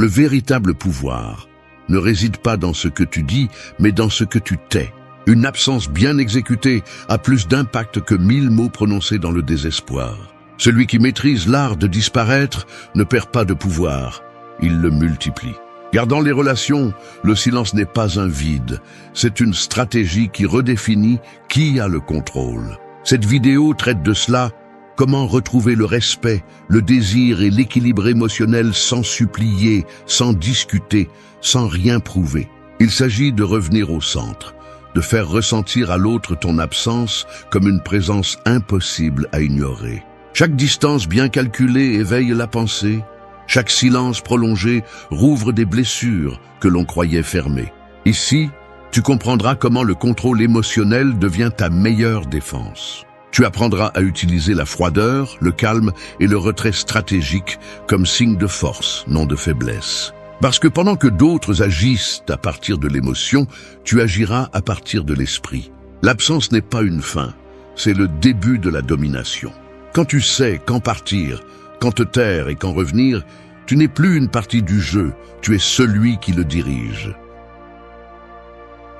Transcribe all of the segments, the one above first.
Le véritable pouvoir ne réside pas dans ce que tu dis, mais dans ce que tu tais. Une absence bien exécutée a plus d'impact que 1000 mots prononcés dans le désespoir. Celui qui maîtrise l'art de disparaître ne perd pas de pouvoir, il le multiplie. Gardant les relations, le silence n'est pas un vide, c'est une stratégie qui redéfinit qui a le contrôle. Cette vidéo traite de cela, comment retrouver le respect, le désir et l'équilibre émotionnel sans supplier, sans discuter, sans rien prouver. Il s'agit de revenir au centre, de faire ressentir à l'autre ton absence comme une présence impossible à ignorer. Chaque distance bien calculée éveille la pensée. Chaque silence prolongé rouvre des blessures que l'on croyait fermées. Ici, tu comprendras comment le contrôle émotionnel devient ta meilleure défense. Tu apprendras à utiliser la froideur, le calme et le retrait stratégique comme signe de force, non de faiblesse. Parce que pendant que d'autres agissent à partir de l'émotion, tu agiras à partir de l'esprit. L'absence n'est pas une fin, c'est le début de la domination. Quand tu sais quand partir, quand te taire et quand revenir, tu n'es plus une partie du jeu, tu es celui qui le dirige.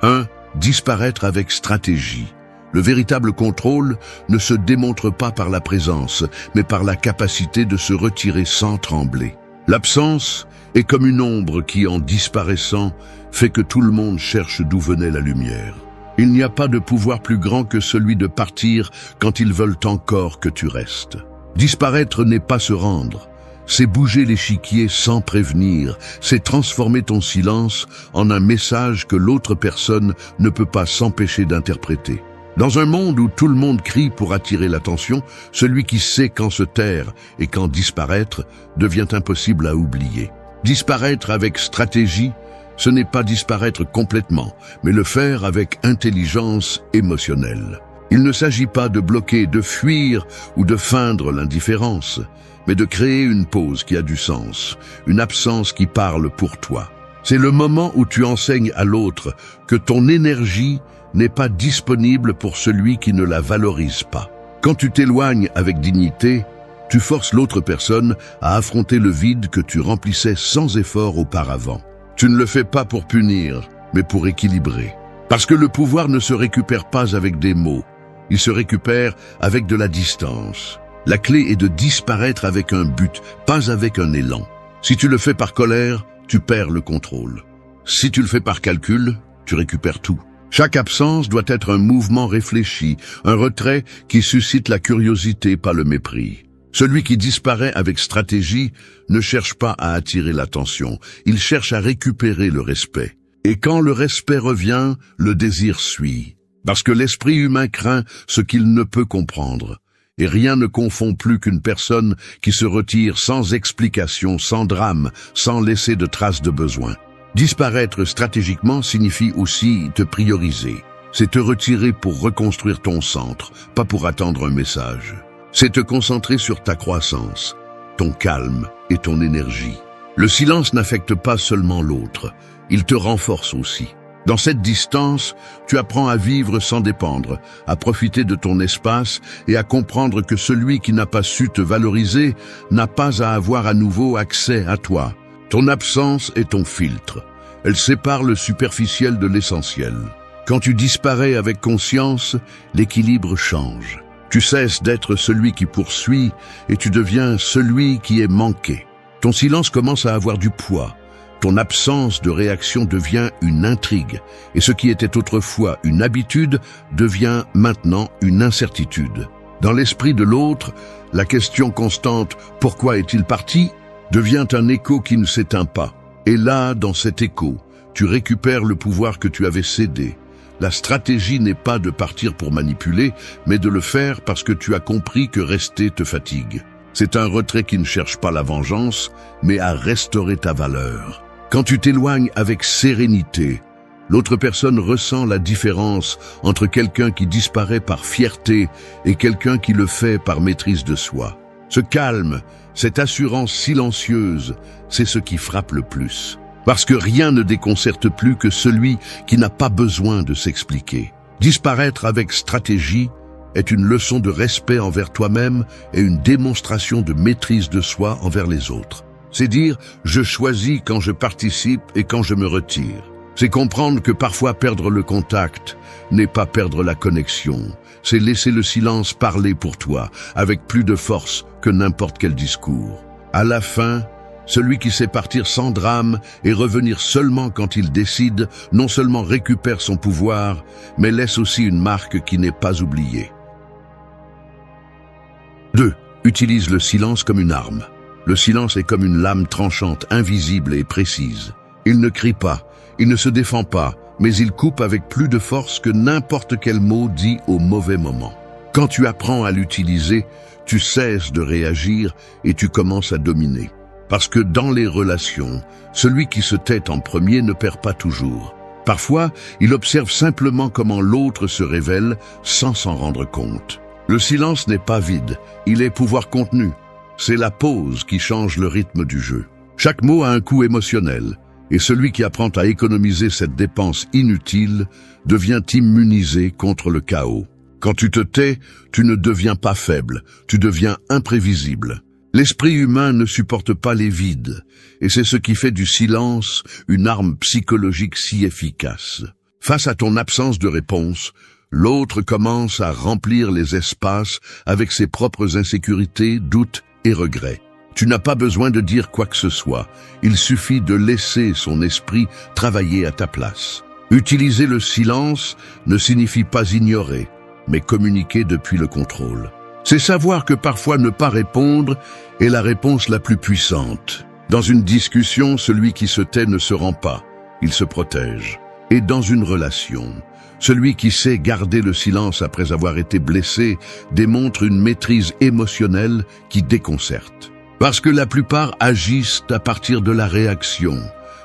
1. Disparaître avec stratégie. Le véritable contrôle ne se démontre pas par la présence, mais par la capacité de se retirer sans trembler. L'absence est comme une ombre qui, en disparaissant, fait que tout le monde cherche d'où venait la lumière. Il n'y a pas de pouvoir plus grand que celui de partir quand ils veulent encore que tu restes. Disparaître n'est pas se rendre, c'est bouger l'échiquier sans prévenir, c'est transformer ton silence en un message que l'autre personne ne peut pas s'empêcher d'interpréter. Dans un monde où tout le monde crie pour attirer l'attention, celui qui sait quand se taire et quand disparaître devient impossible à oublier. Disparaître avec stratégie, ce n'est pas disparaître complètement, mais le faire avec intelligence émotionnelle. Il ne s'agit pas de bloquer, de fuir ou de feindre l'indifférence, mais de créer une pause qui a du sens, une absence qui parle pour toi. C'est le moment où tu enseignes à l'autre que ton énergie n'est pas disponible pour celui qui ne la valorise pas. Quand tu t'éloignes avec dignité, tu forces l'autre personne à affronter le vide que tu remplissais sans effort auparavant. Tu ne le fais pas pour punir, mais pour équilibrer. Parce que le pouvoir ne se récupère pas avec des mots, il se récupère avec de la distance. La clé est de disparaître avec un but, pas avec un élan. Si tu le fais par colère, tu perds le contrôle. Si tu le fais par calcul, tu récupères tout. Chaque absence doit être un mouvement réfléchi, un retrait qui suscite la curiosité, pas le mépris. Celui qui disparaît avec stratégie ne cherche pas à attirer l'attention, il cherche à récupérer le respect. Et quand le respect revient, le désir suit. Parce que l'esprit humain craint ce qu'il ne peut comprendre. Et rien ne confond plus qu'une personne qui se retire sans explication, sans drame, sans laisser de traces de besoin. Disparaître stratégiquement signifie aussi te prioriser. C'est te retirer pour reconstruire ton centre, pas pour attendre un message. C'est te concentrer sur ta croissance, ton calme et ton énergie. Le silence n'affecte pas seulement l'autre, il te renforce aussi. Dans cette distance, tu apprends à vivre sans dépendre, à profiter de ton espace et à comprendre que celui qui n'a pas su te valoriser n'a pas à avoir à nouveau accès à toi. Ton absence est ton filtre. Elle sépare le superficiel de l'essentiel. Quand tu disparais avec conscience, l'équilibre change. Tu cesses d'être celui qui poursuit et tu deviens celui qui est manqué. Ton silence commence à avoir du poids. Ton absence de réaction devient une intrigue, et ce qui était autrefois une habitude devient maintenant une incertitude. Dans l'esprit de l'autre, la question constante « Pourquoi est-il parti ?» devient un écho qui ne s'éteint pas. Et là, dans cet écho, tu récupères le pouvoir que tu avais cédé. La stratégie n'est pas de partir pour manipuler, mais de le faire parce que tu as compris que rester te fatigue. C'est un retrait qui ne cherche pas la vengeance, mais à restaurer ta valeur. Quand tu t'éloignes avec sérénité, l'autre personne ressent la différence entre quelqu'un qui disparaît par fierté et quelqu'un qui le fait par maîtrise de soi. Ce calme, cette assurance silencieuse, c'est ce qui frappe le plus. Parce que rien ne déconcerte plus que celui qui n'a pas besoin de s'expliquer. Disparaître avec stratégie est une leçon de respect envers toi-même et une démonstration de maîtrise de soi envers les autres. C'est dire « je choisis quand je participe et quand je me retire ». C'est comprendre que parfois perdre le contact n'est pas perdre la connexion. C'est laisser le silence parler pour toi, avec plus de force que n'importe quel discours. À la fin, celui qui sait partir sans drame et revenir seulement quand il décide, non seulement récupère son pouvoir, mais laisse aussi une marque qui n'est pas oubliée. 2. Utilise le silence comme une arme. Le silence est comme une lame tranchante, invisible et précise. Il ne crie pas, il ne se défend pas, mais il coupe avec plus de force que n'importe quel mot dit au mauvais moment. Quand tu apprends à l'utiliser, tu cesses de réagir et tu commences à dominer. Parce que dans les relations, celui qui se tait en premier ne perd pas toujours. Parfois, il observe simplement comment l'autre se révèle sans s'en rendre compte. Le silence n'est pas vide, il est pouvoir contenu. C'est la pause qui change le rythme du jeu. Chaque mot a un coût émotionnel, et celui qui apprend à économiser cette dépense inutile devient immunisé contre le chaos. Quand tu te tais, tu ne deviens pas faible, tu deviens imprévisible. L'esprit humain ne supporte pas les vides, et c'est ce qui fait du silence une arme psychologique si efficace. Face à ton absence de réponse, l'autre commence à remplir les espaces avec ses propres insécurités, doutes et regrets. Tu n'as pas besoin de dire quoi que ce soit, il suffit de laisser son esprit travailler à ta place. Utiliser le silence ne signifie pas ignorer, mais communiquer depuis le contrôle. C'est savoir que parfois ne pas répondre est la réponse la plus puissante. Dans une discussion, celui qui se tait ne se rend pas, il se protège. Et dans une relation, celui qui sait garder le silence après avoir été blessé démontre une maîtrise émotionnelle qui déconcerte. Parce que la plupart agissent à partir de la réaction,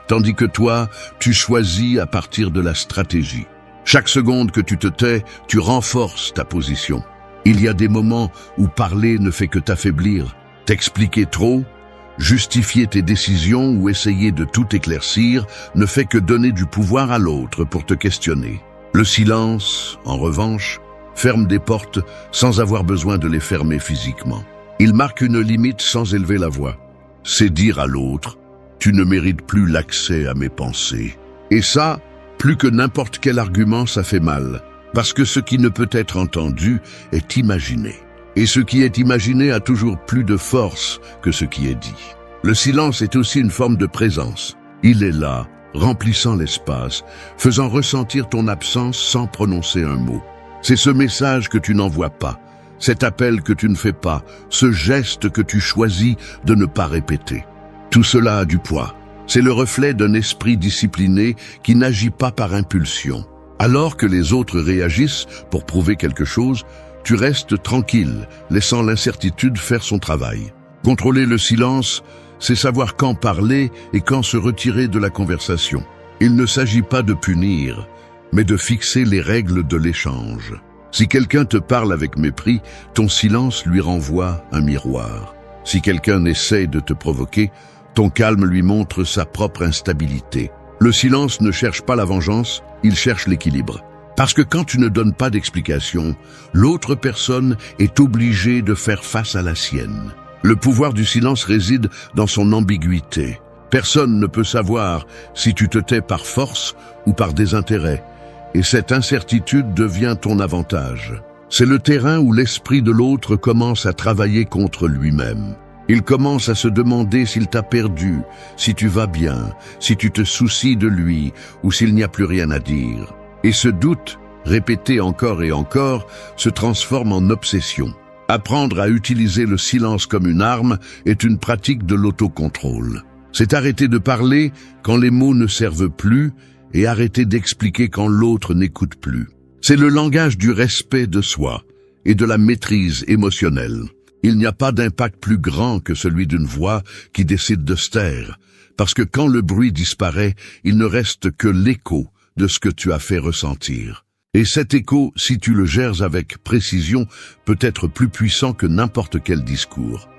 tandis que toi, tu choisis à partir de la stratégie. Chaque seconde que tu te tais, tu renforces ta position. Il y a des moments où parler ne fait que t'affaiblir, t'expliquer trop, justifier tes décisions ou essayer de tout éclaircir ne fait que donner du pouvoir à l'autre pour te questionner. Le silence, en revanche, ferme des portes sans avoir besoin de les fermer physiquement. Il marque une limite sans élever la voix. C'est dire à l'autre « tu ne mérites plus l'accès à mes pensées ». Et ça, plus que n'importe quel argument, ça fait mal. Parce que ce qui ne peut être entendu est imaginé. Et ce qui est imaginé a toujours plus de force que ce qui est dit. Le silence est aussi une forme de présence. Il est là, remplissant l'espace, faisant ressentir ton absence sans prononcer un mot. C'est ce message que tu n'envoies pas, cet appel que tu ne fais pas, ce geste que tu choisis de ne pas répéter. Tout cela a du poids. C'est le reflet d'un esprit discipliné qui n'agit pas par impulsion. Alors que les autres réagissent pour prouver quelque chose, tu restes tranquille, laissant l'incertitude faire son travail. Contrôler le silence, c'est savoir quand parler et quand se retirer de la conversation. Il ne s'agit pas de punir, mais de fixer les règles de l'échange. Si quelqu'un te parle avec mépris, ton silence lui renvoie un miroir. Si quelqu'un essaie de te provoquer, ton calme lui montre sa propre instabilité. Le silence ne cherche pas la vengeance, il cherche l'équilibre. Parce que quand tu ne donnes pas d'explication, l'autre personne est obligée de faire face à la sienne. Le pouvoir du silence réside dans son ambiguïté. Personne ne peut savoir si tu te tais par force ou par désintérêt. Et cette incertitude devient ton avantage. C'est le terrain où l'esprit de l'autre commence à travailler contre lui-même. Il commence à se demander s'il t'a perdu, si tu vas bien, si tu te soucies de lui ou s'il n'y a plus rien à dire. Et ce doute, répété encore et encore, se transforme en obsession. Apprendre à utiliser le silence comme une arme est une pratique de l'autocontrôle. C'est arrêter de parler quand les mots ne servent plus et arrêter d'expliquer quand l'autre n'écoute plus. C'est le langage du respect de soi et de la maîtrise émotionnelle. Il n'y a pas d'impact plus grand que celui d'une voix qui décide de se taire, parce que quand le bruit disparaît, il ne reste que l'écho de ce que tu as fait ressentir. Et cet écho, si tu le gères avec précision, peut être plus puissant que n'importe quel discours.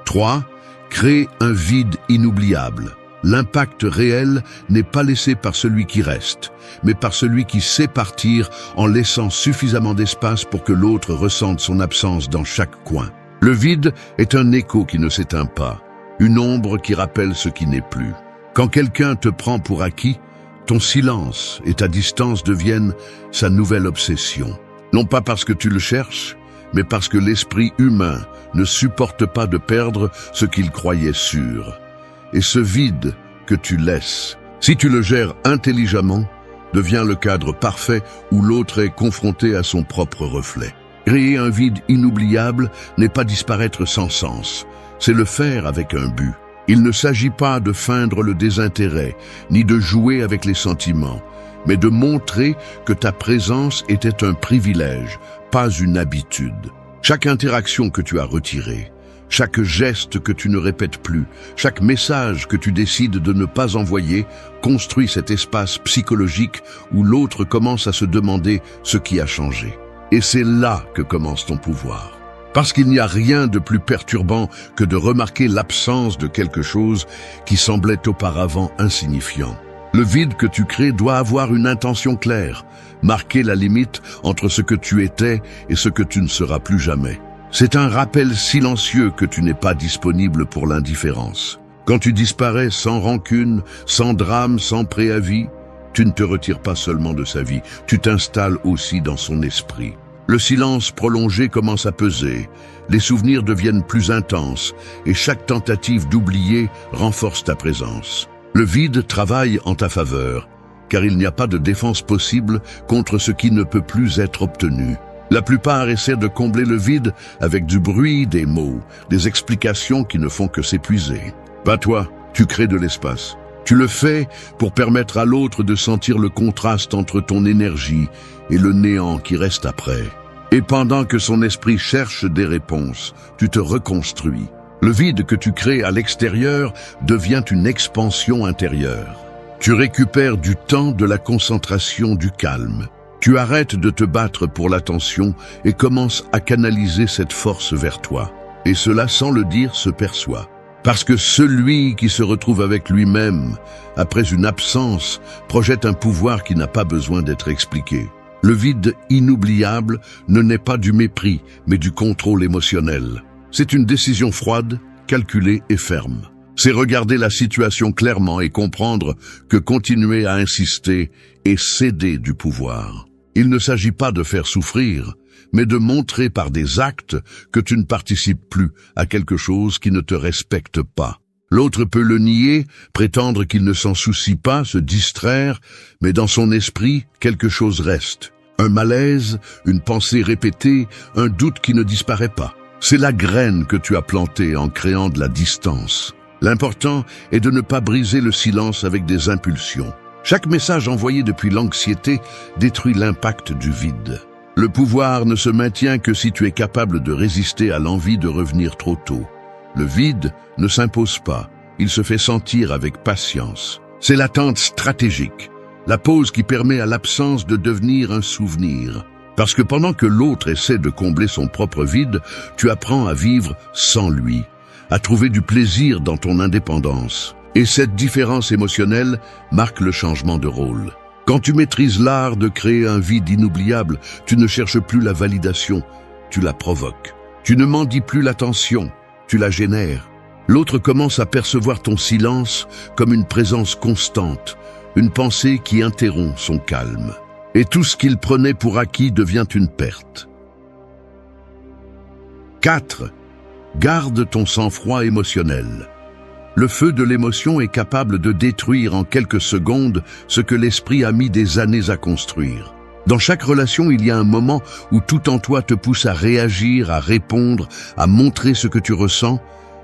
3. Crée un vide inoubliable. L'impact réel n'est pas laissé par celui qui reste, mais par celui qui sait partir en laissant suffisamment d'espace pour que l'autre ressente son absence dans chaque coin. Le vide est un écho qui ne s'éteint pas, une ombre qui rappelle ce qui n'est plus. Quand quelqu'un te prend pour acquis, ton silence et ta distance deviennent sa nouvelle obsession. Non pas parce que tu le cherches, mais parce que l'esprit humain ne supporte pas de perdre ce qu'il croyait sûr. Et ce vide que tu laisses, si tu le gères intelligemment, devient le cadre parfait où l'autre est confronté à son propre reflet. Créer un vide inoubliable n'est pas disparaître sans sens, c'est le faire avec un but. Il ne s'agit pas de feindre le désintérêt, ni de jouer avec les sentiments, mais de montrer que ta présence était un privilège, pas une habitude. Chaque interaction que tu as retirée, chaque geste que tu ne répètes plus, chaque message que tu décides de ne pas envoyer, construit cet espace psychologique où l'autre commence à se demander ce qui a changé. Et c'est là que commence ton pouvoir. Parce qu'il n'y a rien de plus perturbant que de remarquer l'absence de quelque chose qui semblait auparavant insignifiant. Le vide que tu crées doit avoir une intention claire, marquer la limite entre ce que tu étais et ce que tu ne seras plus jamais. C'est un rappel silencieux que tu n'es pas disponible pour l'indifférence. Quand tu disparais sans rancune, sans drame, sans préavis, tu ne te retires pas seulement de sa vie, tu t'installes aussi dans son esprit. Le silence prolongé commence à peser, les souvenirs deviennent plus intenses et chaque tentative d'oublier renforce ta présence. Le vide travaille en ta faveur, car il n'y a pas de défense possible contre ce qui ne peut plus être obtenu. La plupart essaient de combler le vide avec du bruit, des mots, des explications qui ne font que s'épuiser. Pas toi, tu crées de l'espace. Tu le fais pour permettre à l'autre de sentir le contraste entre ton énergie et le néant qui reste après. Et pendant que son esprit cherche des réponses, tu te reconstruis. Le vide que tu crées à l'extérieur devient une expansion intérieure. Tu récupères du temps, de la concentration, du calme. Tu arrêtes de te battre pour l'attention et commences à canaliser cette force vers toi. Et cela, sans le dire, se perçoit. Parce que celui qui se retrouve avec lui-même, après une absence, projette un pouvoir qui n'a pas besoin d'être expliqué. Le vide inoubliable ne naît pas du mépris, mais du contrôle émotionnel. C'est une décision froide, calculée et ferme. C'est regarder la situation clairement et comprendre que continuer à insister est céder du pouvoir. Il ne s'agit pas de faire souffrir, mais de montrer par des actes que tu ne participes plus à quelque chose qui ne te respecte pas. L'autre peut le nier, prétendre qu'il ne s'en soucie pas, se distraire, mais dans son esprit, quelque chose reste. Un malaise, une pensée répétée, un doute qui ne disparaît pas. C'est la graine que tu as plantée en créant de la distance. L'important est de ne pas briser le silence avec des impulsions. Chaque message envoyé depuis l'anxiété détruit l'impact du vide. Le pouvoir ne se maintient que si tu es capable de résister à l'envie de revenir trop tôt. Le vide ne s'impose pas, il se fait sentir avec patience. C'est l'attente stratégique, la pause qui permet à l'absence de devenir un souvenir. Parce que pendant que l'autre essaie de combler son propre vide, tu apprends à vivre sans lui, à trouver du plaisir dans ton indépendance. Et cette différence émotionnelle marque le changement de rôle. Quand tu maîtrises l'art de créer un vide inoubliable, tu ne cherches plus la validation, tu la provoques. Tu ne mendis plus l'attention, tu la génères. L'autre commence à percevoir ton silence comme une présence constante, une pensée qui interrompt son calme. Et tout ce qu'il prenait pour acquis devient une perte. 4. Garde ton sang-froid émotionnel. Le feu de l'émotion est capable de détruire en quelques secondes ce que l'esprit a mis des années à construire. Dans chaque relation, il y a un moment où tout en toi te pousse à réagir, à répondre, à montrer ce que tu ressens,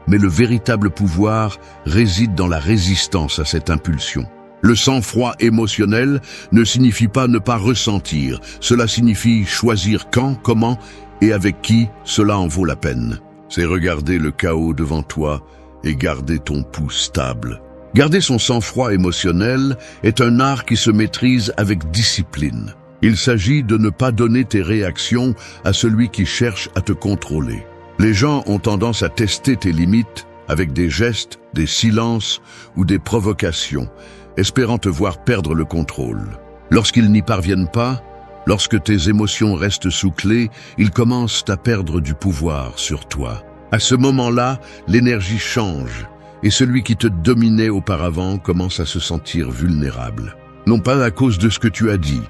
mais le véritable pouvoir réside dans la résistance à cette impulsion. Le sang-froid émotionnel ne signifie pas ne pas ressentir, cela signifie choisir quand, comment et avec qui cela en vaut la peine. C'est regarder le chaos devant toi et garder ton pouls stable. Garder son sang-froid émotionnel est un art qui se maîtrise avec discipline. Il s'agit de ne pas donner tes réactions à celui qui cherche à te contrôler. Les gens ont tendance à tester tes limites avec des gestes, des silences ou des provocations, espérant te voir perdre le contrôle. Lorsqu'ils n'y parviennent pas, lorsque tes émotions restent sous clé, ils commencent à perdre du pouvoir sur toi. À ce moment-là, l'énergie change. et celui qui te dominait auparavant commence à se sentir vulnérable. Non pas à cause de ce que tu as dit,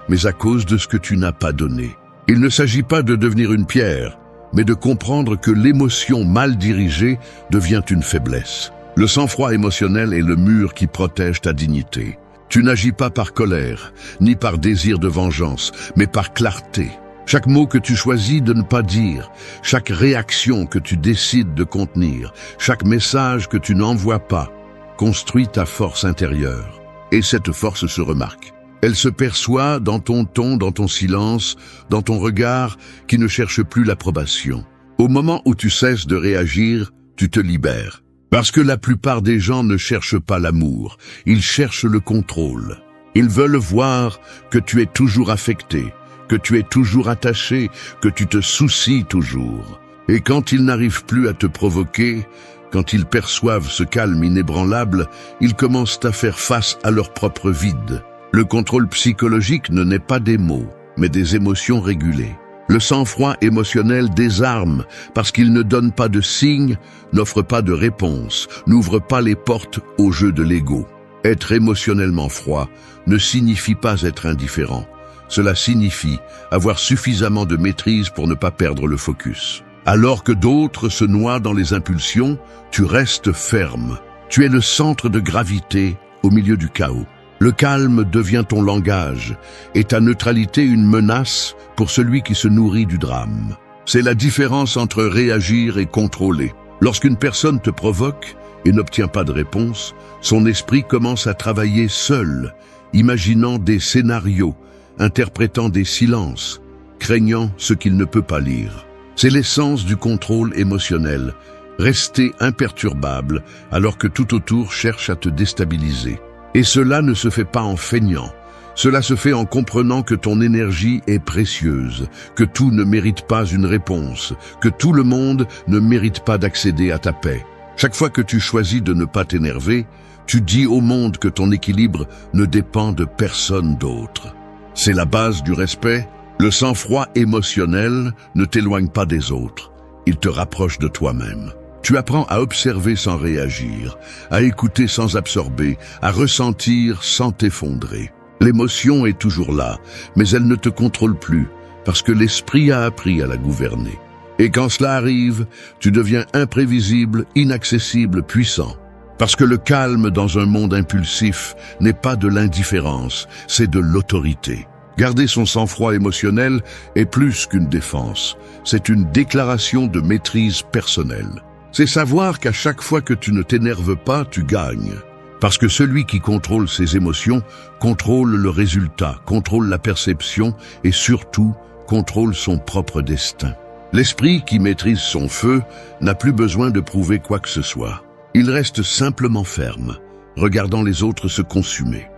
mais à cause de ce que tu n'as pas donné. Il ne s'agit pas de devenir une pierre, mais de comprendre que l'émotion mal dirigée devient une faiblesse. Le sang-froid émotionnel est le mur qui protège ta dignité. Tu n'agis pas par colère, ni par désir de vengeance, mais par clarté. Chaque mot que tu choisis de ne pas dire, chaque réaction que tu décides de contenir, chaque message que tu n'envoies pas, construit ta force intérieure. Et cette force se remarque. Elle se perçoit dans ton ton, dans ton silence, dans ton regard qui ne cherche plus l'approbation. Au moment où tu cesses de réagir, tu te libères. Parce que la plupart des gens ne cherchent pas l'amour, ils cherchent le contrôle. Ils veulent voir que tu es toujours affecté, que tu es toujours attaché, que tu te soucies toujours. Et quand ils n'arrivent plus à te provoquer, quand ils perçoivent ce calme inébranlable, ils commencent à faire face à leur propre vide. Le contrôle psychologique ne naît pas des mots, mais des émotions régulées. Le sang-froid émotionnel désarme parce qu'il ne donne pas de signes, n'offre pas de réponse, n'ouvre pas les portes au jeu de l'ego. Être émotionnellement froid ne signifie pas être indifférent. Cela signifie avoir suffisamment de maîtrise pour ne pas perdre le focus. Alors que d'autres se noient dans les impulsions, tu restes ferme. Tu es le centre de gravité au milieu du chaos. Le calme devient ton langage et ta neutralité une menace pour celui qui se nourrit du drame. C'est la différence entre réagir et contrôler. Lorsqu'une personne te provoque et n'obtient pas de réponse, son esprit commence à travailler seul, imaginant des scénarios, interprétant des silences, craignant ce qu'il ne peut pas lire. C'est l'essence du contrôle émotionnel, rester imperturbable alors que tout autour cherche à te déstabiliser. Et cela ne se fait pas en feignant, cela se fait en comprenant que ton énergie est précieuse, que tout ne mérite pas une réponse, que tout le monde ne mérite pas d'accéder à ta paix. Chaque fois que tu choisis de ne pas t'énerver, tu dis au monde que ton équilibre ne dépend de personne d'autre. C'est la base du respect. Le sang-froid émotionnel ne t'éloigne pas des autres, il te rapproche de toi-même. Tu apprends à observer sans réagir, à écouter sans absorber, à ressentir sans t'effondrer. L'émotion est toujours là, mais elle ne te contrôle plus, parce que l'esprit a appris à la gouverner. Et quand cela arrive, tu deviens imprévisible, inaccessible, puissant. Parce que le calme dans un monde impulsif n'est pas de l'indifférence, c'est de l'autorité. Garder son sang-froid émotionnel est plus qu'une défense, c'est une déclaration de maîtrise personnelle. C'est savoir qu'à chaque fois que tu ne t'énerves pas, tu gagnes. Parce que celui qui contrôle ses émotions contrôle le résultat, contrôle la perception et surtout contrôle son propre destin. L'esprit qui maîtrise son feu n'a plus besoin de prouver quoi que ce soit. Il reste simplement ferme, regardant les autres se consumer.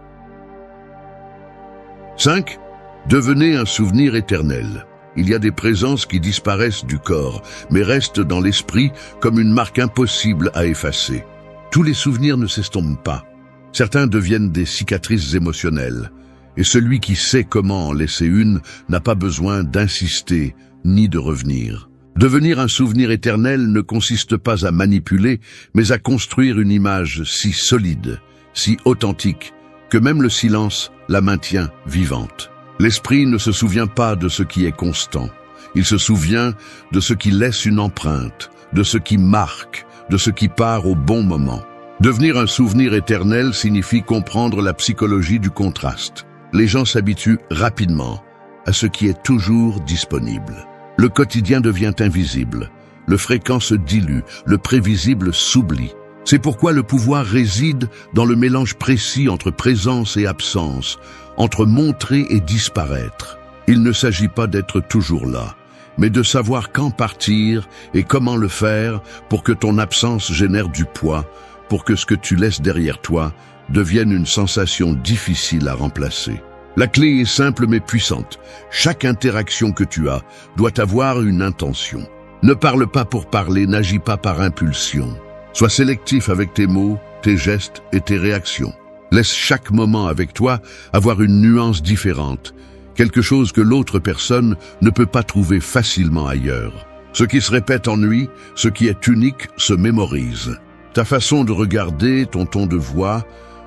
5. Devenez un souvenir éternel. Il y a des présences qui disparaissent du corps, mais restent dans l'esprit comme une marque impossible à effacer. Tous les souvenirs ne s'estompent pas. Certains deviennent des cicatrices émotionnelles. Et celui qui sait comment en laisser une n'a pas besoin d'insister ni de revenir. Devenir un souvenir éternel ne consiste pas à manipuler, mais à construire une image si solide, si authentique, que même le silence la maintient vivante. L'esprit ne se souvient pas de ce qui est constant. Il se souvient de ce qui laisse une empreinte, de ce qui marque, de ce qui part au bon moment. Devenir un souvenir éternel signifie comprendre la psychologie du contraste. Les gens s'habituent rapidement à ce qui est toujours disponible. Le quotidien devient invisible, le fréquent se dilue, le prévisible s'oublie. C'est pourquoi le pouvoir réside dans le mélange précis entre présence et absence, entre montrer et disparaître. Il ne s'agit pas d'être toujours là, mais de savoir quand partir et comment le faire pour que ton absence génère du poids, pour que ce que tu laisses derrière toi devienne une sensation difficile à remplacer. La clé est simple mais puissante. Chaque interaction que tu as doit avoir une intention. Ne parle pas pour parler, n'agis pas par impulsion. Sois sélectif avec tes mots, tes gestes et tes réactions. Laisse chaque moment avec toi avoir une nuance différente, quelque chose que l'autre personne ne peut pas trouver facilement ailleurs. Ce qui se répète ennuie, ce qui est unique se mémorise. Ta façon de regarder, ton ton de voix,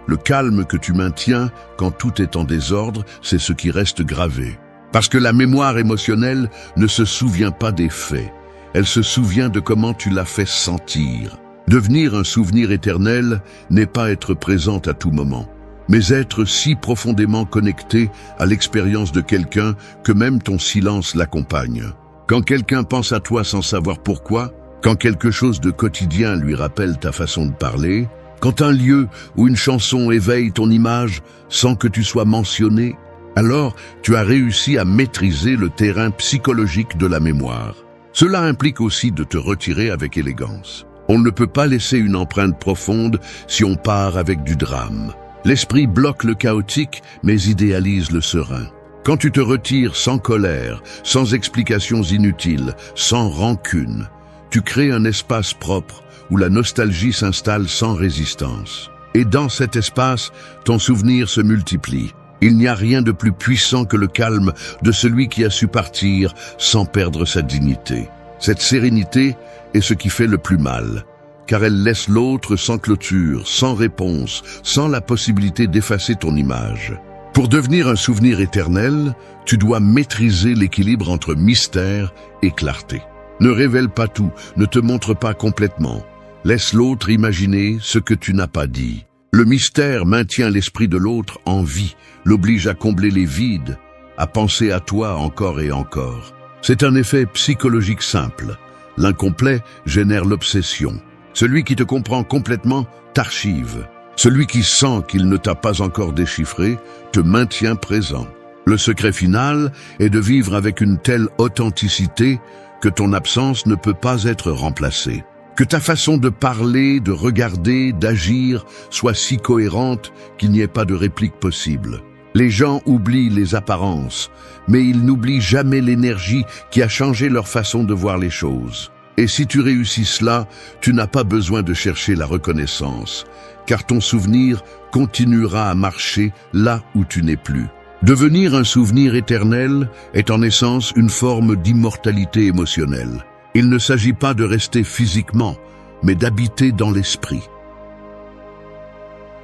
le calme que tu maintiens quand tout est en désordre, c'est ce qui reste gravé. Parce que la mémoire émotionnelle ne se souvient pas des faits, elle se souvient de comment tu l'as fait sentir. Devenir un souvenir éternel n'est pas être présent à tout moment, mais être si profondément connecté à l'expérience de quelqu'un que même ton silence l'accompagne. Quand quelqu'un pense à toi sans savoir pourquoi, quand quelque chose de quotidien lui rappelle ta façon de parler, quand un lieu ou une chanson éveille ton image sans que tu sois mentionné, alors tu as réussi à maîtriser le terrain psychologique de la mémoire. Cela implique aussi de te retirer avec élégance. On ne peut pas laisser une empreinte profonde si on part avec du drame. L'esprit bloque le chaotique, mais idéalise le serein. Quand tu te retires sans colère, sans explications inutiles, sans rancune, tu crées un espace propre où la nostalgie s'installe sans résistance. Et dans cet espace, ton souvenir se multiplie. Il n'y a rien de plus puissant que le calme de celui qui a su partir sans perdre sa dignité. Cette sérénité est ce qui fait le plus mal, car elle laisse l'autre sans clôture, sans réponse, sans la possibilité d'effacer ton image. Pour devenir un souvenir éternel, tu dois maîtriser l'équilibre entre mystère et clarté. Ne révèle pas tout, ne te montre pas complètement. Laisse l'autre imaginer ce que tu n'as pas dit. Le mystère maintient l'esprit de l'autre en vie, l'oblige à combler les vides, à penser à toi encore et encore. C'est un effet psychologique simple. L'incomplet génère l'obsession. Celui qui te comprend complètement t'archive. Celui qui sent qu'il ne t'a pas encore déchiffré te maintient présent. Le secret final est de vivre avec une telle authenticité que ton absence ne peut pas être remplacée. Que ta façon de parler, de regarder, d'agir soit si cohérente qu'il n'y ait pas de réplique possible. Les gens oublient les apparences, mais ils n'oublient jamais l'énergie qui a changé leur façon de voir les choses. Et si tu réussis cela, tu n'as pas besoin de chercher la reconnaissance, car ton souvenir continuera à marcher là où tu n'es plus. Devenir un souvenir éternel est en essence une forme d'immortalité émotionnelle. Il ne s'agit pas de rester physiquement, mais d'habiter dans l'esprit.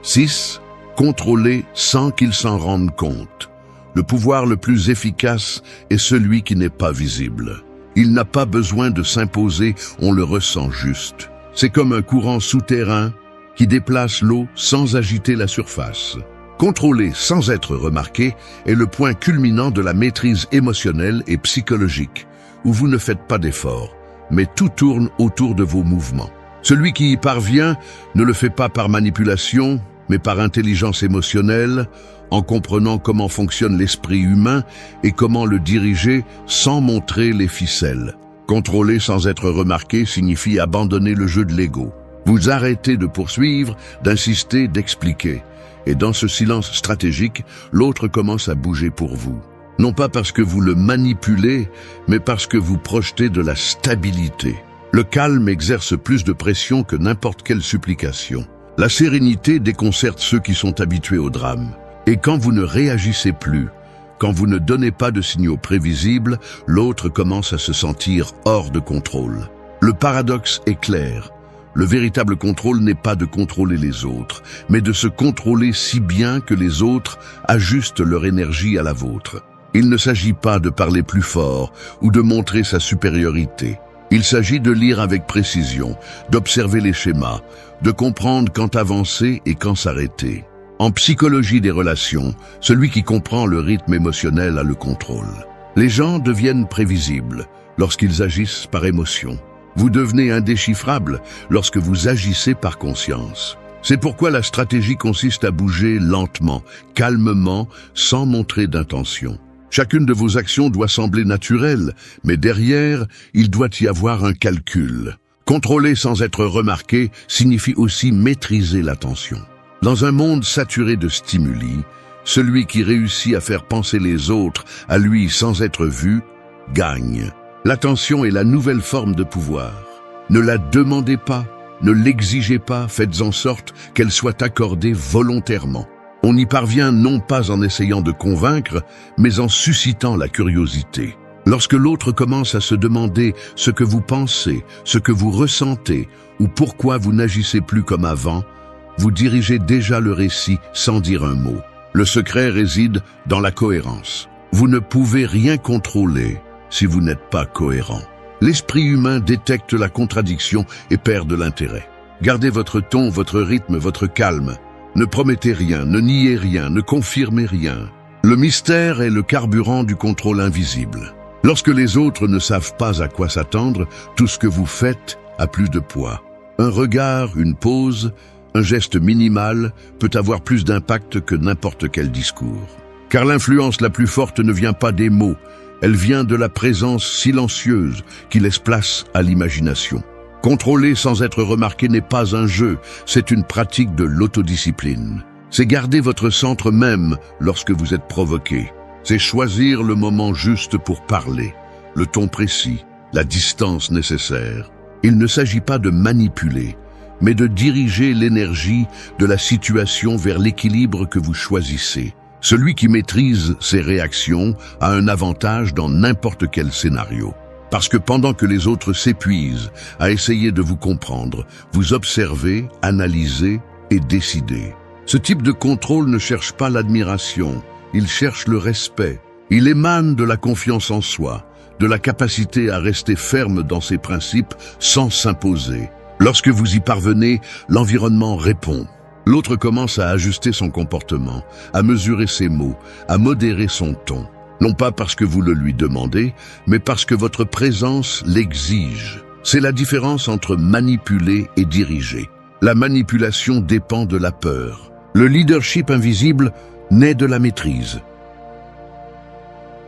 6. Contrôler sans qu'il s'en rende compte. Le pouvoir le plus efficace est celui qui n'est pas visible. Il n'a pas besoin de s'imposer, on le ressent juste. C'est comme un courant souterrain qui déplace l'eau sans agiter la surface. Contrôler sans être remarqué est le point culminant de la maîtrise émotionnelle et psychologique, où vous ne faites pas d'efforts, mais tout tourne autour de vos mouvements. Celui qui y parvient ne le fait pas par manipulation, mais par intelligence émotionnelle, en comprenant comment fonctionne l'esprit humain et comment le diriger sans montrer les ficelles. Contrôler sans être remarqué signifie abandonner le jeu de l'ego. Vous arrêtez de poursuivre, d'insister, d'expliquer. Et dans ce silence stratégique, l'autre commence à bouger pour vous. Non pas parce que vous le manipulez, mais parce que vous projetez de la stabilité. Le calme exerce plus de pression que n'importe quelle supplication. La sérénité déconcerte ceux qui sont habitués au drame. Et quand vous ne réagissez plus, quand vous ne donnez pas de signaux prévisibles, l'autre commence à se sentir hors de contrôle. Le paradoxe est clair. Le véritable contrôle n'est pas de contrôler les autres, mais de se contrôler si bien que les autres ajustent leur énergie à la vôtre. Il ne s'agit pas de parler plus fort ou de montrer sa supériorité. Il s'agit de lire avec précision, d'observer les schémas, de comprendre quand avancer et quand s'arrêter. En psychologie des relations, celui qui comprend le rythme émotionnel a le contrôle. Les gens deviennent prévisibles lorsqu'ils agissent par émotion. Vous devenez indéchiffrable lorsque vous agissez par conscience. C'est pourquoi la stratégie consiste à bouger lentement, calmement, sans montrer d'intention. Chacune de vos actions doit sembler naturelle, mais derrière, il doit y avoir un calcul. Contrôler sans être remarqué signifie aussi maîtriser l'attention. Dans un monde saturé de stimuli, celui qui réussit à faire penser les autres à lui sans être vu, gagne. L'attention est la nouvelle forme de pouvoir. Ne la demandez pas, ne l'exigez pas, faites en sorte qu'elle soit accordée volontairement. On y parvient non pas en essayant de convaincre, mais en suscitant la curiosité. Lorsque l'autre commence à se demander ce que vous pensez, ce que vous ressentez, ou pourquoi vous n'agissez plus comme avant, vous dirigez déjà le récit sans dire un mot. Le secret réside dans la cohérence. Vous ne pouvez rien contrôler si vous n'êtes pas cohérent. L'esprit humain détecte la contradiction et perd de l'intérêt. Gardez votre ton, votre rythme, votre calme. Ne promettez rien, ne niez rien, ne confirmez rien. Le mystère est le carburant du contrôle invisible. Lorsque les autres ne savent pas à quoi s'attendre, tout ce que vous faites a plus de poids. Un regard, une pause, un geste minimal peut avoir plus d'impact que n'importe quel discours. Car l'influence la plus forte ne vient pas des mots, elle vient de la présence silencieuse qui laisse place à l'imagination. Contrôler sans être remarqué n'est pas un jeu, c'est une pratique de l'autodiscipline. C'est garder votre centre même lorsque vous êtes provoqué. C'est choisir le moment juste pour parler, le ton précis, la distance nécessaire. Il ne s'agit pas de manipuler, mais de diriger l'énergie de la situation vers l'équilibre que vous choisissez. Celui qui maîtrise ses réactions a un avantage dans n'importe quel scénario. Parce que pendant que les autres s'épuisent à essayer de vous comprendre, vous observez, analysez et décidez. Ce type de contrôle ne cherche pas l'admiration, il cherche le respect. Il émane de la confiance en soi, de la capacité à rester ferme dans ses principes sans s'imposer. Lorsque vous y parvenez, l'environnement répond. L'autre commence à ajuster son comportement, à mesurer ses mots, à modérer son ton. Non pas parce que vous le lui demandez, mais parce que votre présence l'exige. C'est la différence entre manipuler et diriger. La manipulation dépend de la peur. Le leadership invisible naît de la maîtrise.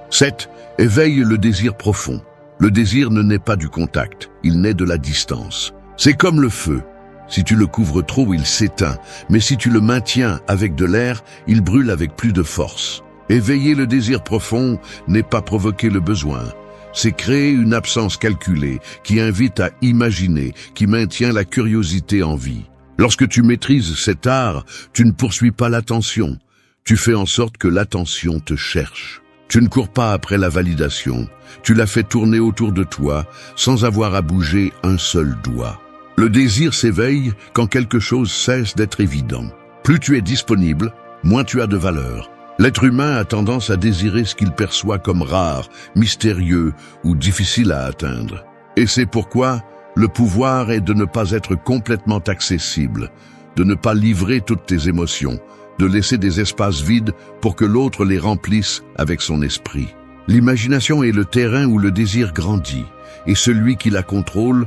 7. Éveille le désir profond. Le désir ne naît pas du contact, il naît de la distance. C'est comme le feu. Si tu le couvres trop, il s'éteint, mais si tu le maintiens avec de l'air, il brûle avec plus de force. Éveiller le désir profond n'est pas provoquer le besoin. C'est créer une absence calculée qui invite à imaginer, qui maintient la curiosité en vie. Lorsque tu maîtrises cet art, tu ne poursuis pas l'attention. Tu fais en sorte que l'attention te cherche. Tu ne cours pas après la validation. Tu la fais tourner autour de toi sans avoir à bouger un seul doigt. Le désir s'éveille quand quelque chose cesse d'être évident. Plus tu es disponible, moins tu as de valeur. L'être humain a tendance à désirer ce qu'il perçoit comme rare, mystérieux ou difficile à atteindre. Et c'est pourquoi le pouvoir est de ne pas être complètement accessible, de ne pas livrer toutes tes émotions, de laisser des espaces vides pour que l'autre les remplisse avec son esprit. L'imagination est le terrain où le désir grandit, et celui qui la contrôle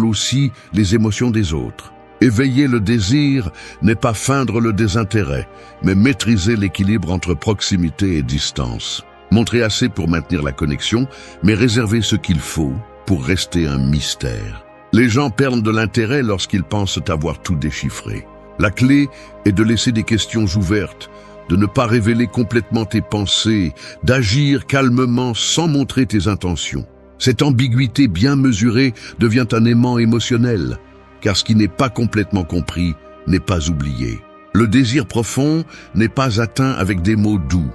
aussi les émotions des autres. Éveiller le désir n'est pas feindre le désintérêt, mais maîtriser l'équilibre entre proximité et distance. Montrer assez pour maintenir la connexion, mais réserver ce qu'il faut pour rester un mystère. Les gens perdent de l'intérêt lorsqu'ils pensent avoir tout déchiffré. La clé est de laisser des questions ouvertes, de ne pas révéler complètement tes pensées, d'agir calmement sans montrer tes intentions. Cette ambiguïté bien mesurée devient un aimant émotionnel, car ce qui n'est pas complètement compris n'est pas oublié. Le désir profond n'est pas atteint avec des mots doux,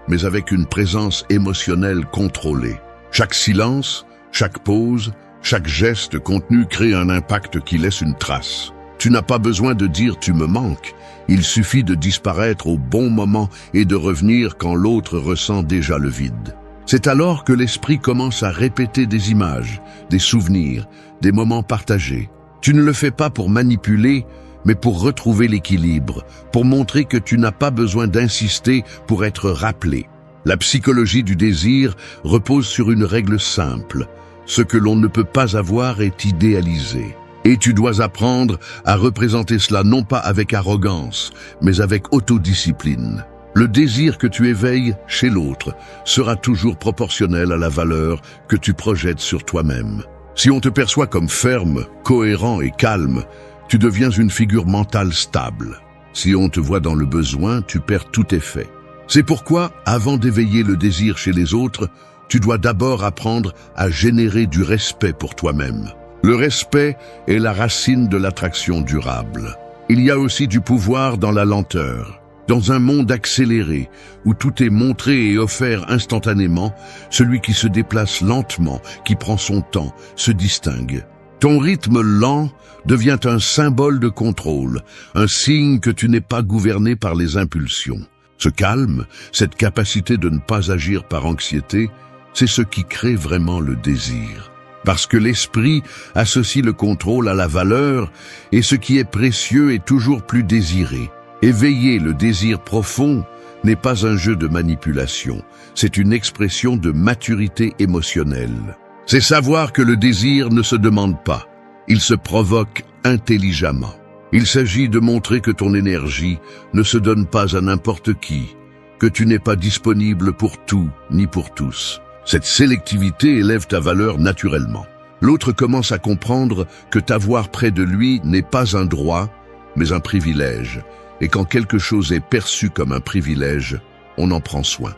mais avec une présence émotionnelle contrôlée. Chaque silence, chaque pause, chaque geste contenu crée un impact qui laisse une trace. Tu n'as pas besoin de dire « tu me manques », il suffit de disparaître au bon moment et de revenir quand l'autre ressent déjà le vide. C'est alors que l'esprit commence à répéter des images, des souvenirs, des moments partagés. Tu ne le fais pas pour manipuler, mais pour retrouver l'équilibre, pour montrer que tu n'as pas besoin d'insister pour être rappelé. La psychologie du désir repose sur une règle simple. Ce que l'on ne peut pas avoir est idéalisé. Et tu dois apprendre à représenter cela non pas avec arrogance, mais avec autodiscipline. Le désir que tu éveilles chez l'autre sera toujours proportionnel à la valeur que tu projettes sur toi-même. Si on te perçoit comme ferme, cohérent et calme, tu deviens une figure mentale stable. Si on te voit dans le besoin, tu perds tout effet. C'est pourquoi, avant d'éveiller le désir chez les autres, tu dois d'abord apprendre à générer du respect pour toi-même. Le respect est la racine de l'attraction durable. Il y a aussi du pouvoir dans la lenteur. Dans un monde accéléré, où tout est montré et offert instantanément, celui qui se déplace lentement, qui prend son temps, se distingue. Ton rythme lent devient un symbole de contrôle, un signe que tu n'es pas gouverné par les impulsions. Ce calme, cette capacité de ne pas agir par anxiété, c'est ce qui crée vraiment le désir. Parce que l'esprit associe le contrôle à la valeur, et ce qui est précieux est toujours plus désiré. Éveiller le désir profond n'est pas un jeu de manipulation, c'est une expression de maturité émotionnelle. C'est savoir que le désir ne se demande pas, il se provoque intelligemment. Il s'agit de montrer que ton énergie ne se donne pas à n'importe qui, que tu n'es pas disponible pour tout ni pour tous. Cette sélectivité élève ta valeur naturellement. L'autre commence à comprendre que t'avoir près de lui n'est pas un droit, mais un privilège. Et quand quelque chose est perçu comme un privilège, on en prend soin.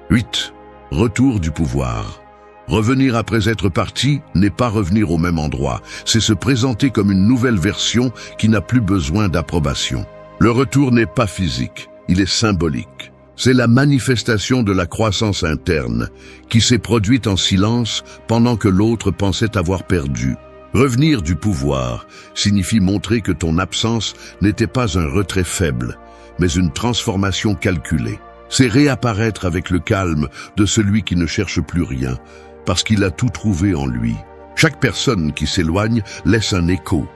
8. Retour du pouvoir. Revenir après être parti n'est pas revenir au même endroit, c'est se présenter comme une nouvelle version qui n'a plus besoin d'approbation. Le retour n'est pas physique, il est symbolique. C'est la manifestation de la croissance interne qui s'est produite en silence pendant que l'autre pensait avoir perdu. Revenir du pouvoir signifie montrer que ton absence n'était pas un retrait faible, mais une transformation calculée. C'est réapparaître avec le calme de celui qui ne cherche plus rien, parce qu'il a tout trouvé en lui. Chaque personne qui s'éloigne laisse un écho,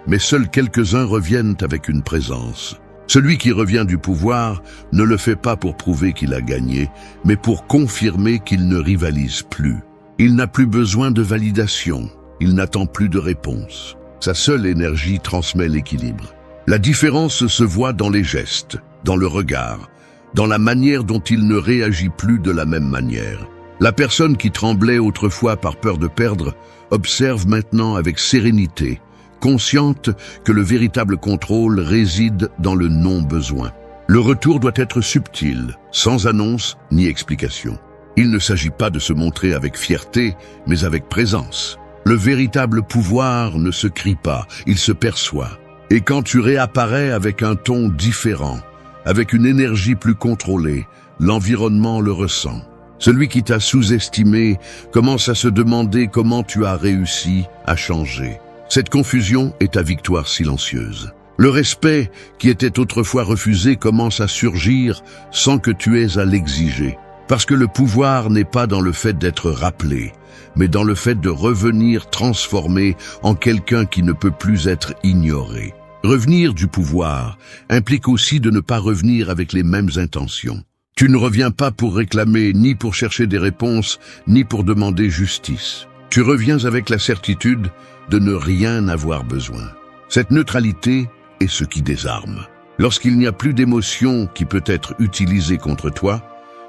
mais seuls quelques-uns reviennent avec une présence. Celui qui revient du pouvoir ne le fait pas pour prouver qu'il a gagné, mais pour confirmer qu'il ne rivalise plus. Il n'a plus besoin de validation. Il n'attend plus de réponse. Sa seule énergie transmet l'équilibre. La différence se voit dans les gestes, dans le regard, dans la manière dont il ne réagit plus de la même manière. La personne qui tremblait autrefois par peur de perdre observe maintenant avec sérénité, consciente que le véritable contrôle réside dans le non-besoin. Le retour doit être subtil, sans annonce ni explication. Il ne s'agit pas de se montrer avec fierté, mais avec présence. Le véritable pouvoir ne se crie pas, il se perçoit. Et quand tu réapparais avec un ton différent, avec une énergie plus contrôlée, l'environnement le ressent. Celui qui t'a sous-estimé commence à se demander comment tu as réussi à changer. Cette confusion est ta victoire silencieuse. Le respect qui était autrefois refusé commence à surgir sans que tu aies à l'exiger. Parce que le pouvoir n'est pas dans le fait d'être rappelé, mais dans le fait de revenir transformé en quelqu'un qui ne peut plus être ignoré. Revenir du pouvoir implique aussi de ne pas revenir avec les mêmes intentions. Tu ne reviens pas pour réclamer, ni pour chercher des réponses, ni pour demander justice. Tu reviens avec la certitude de ne rien avoir besoin. Cette neutralité est ce qui désarme. Lorsqu'il n'y a plus d'émotion qui peut être utilisée contre toi,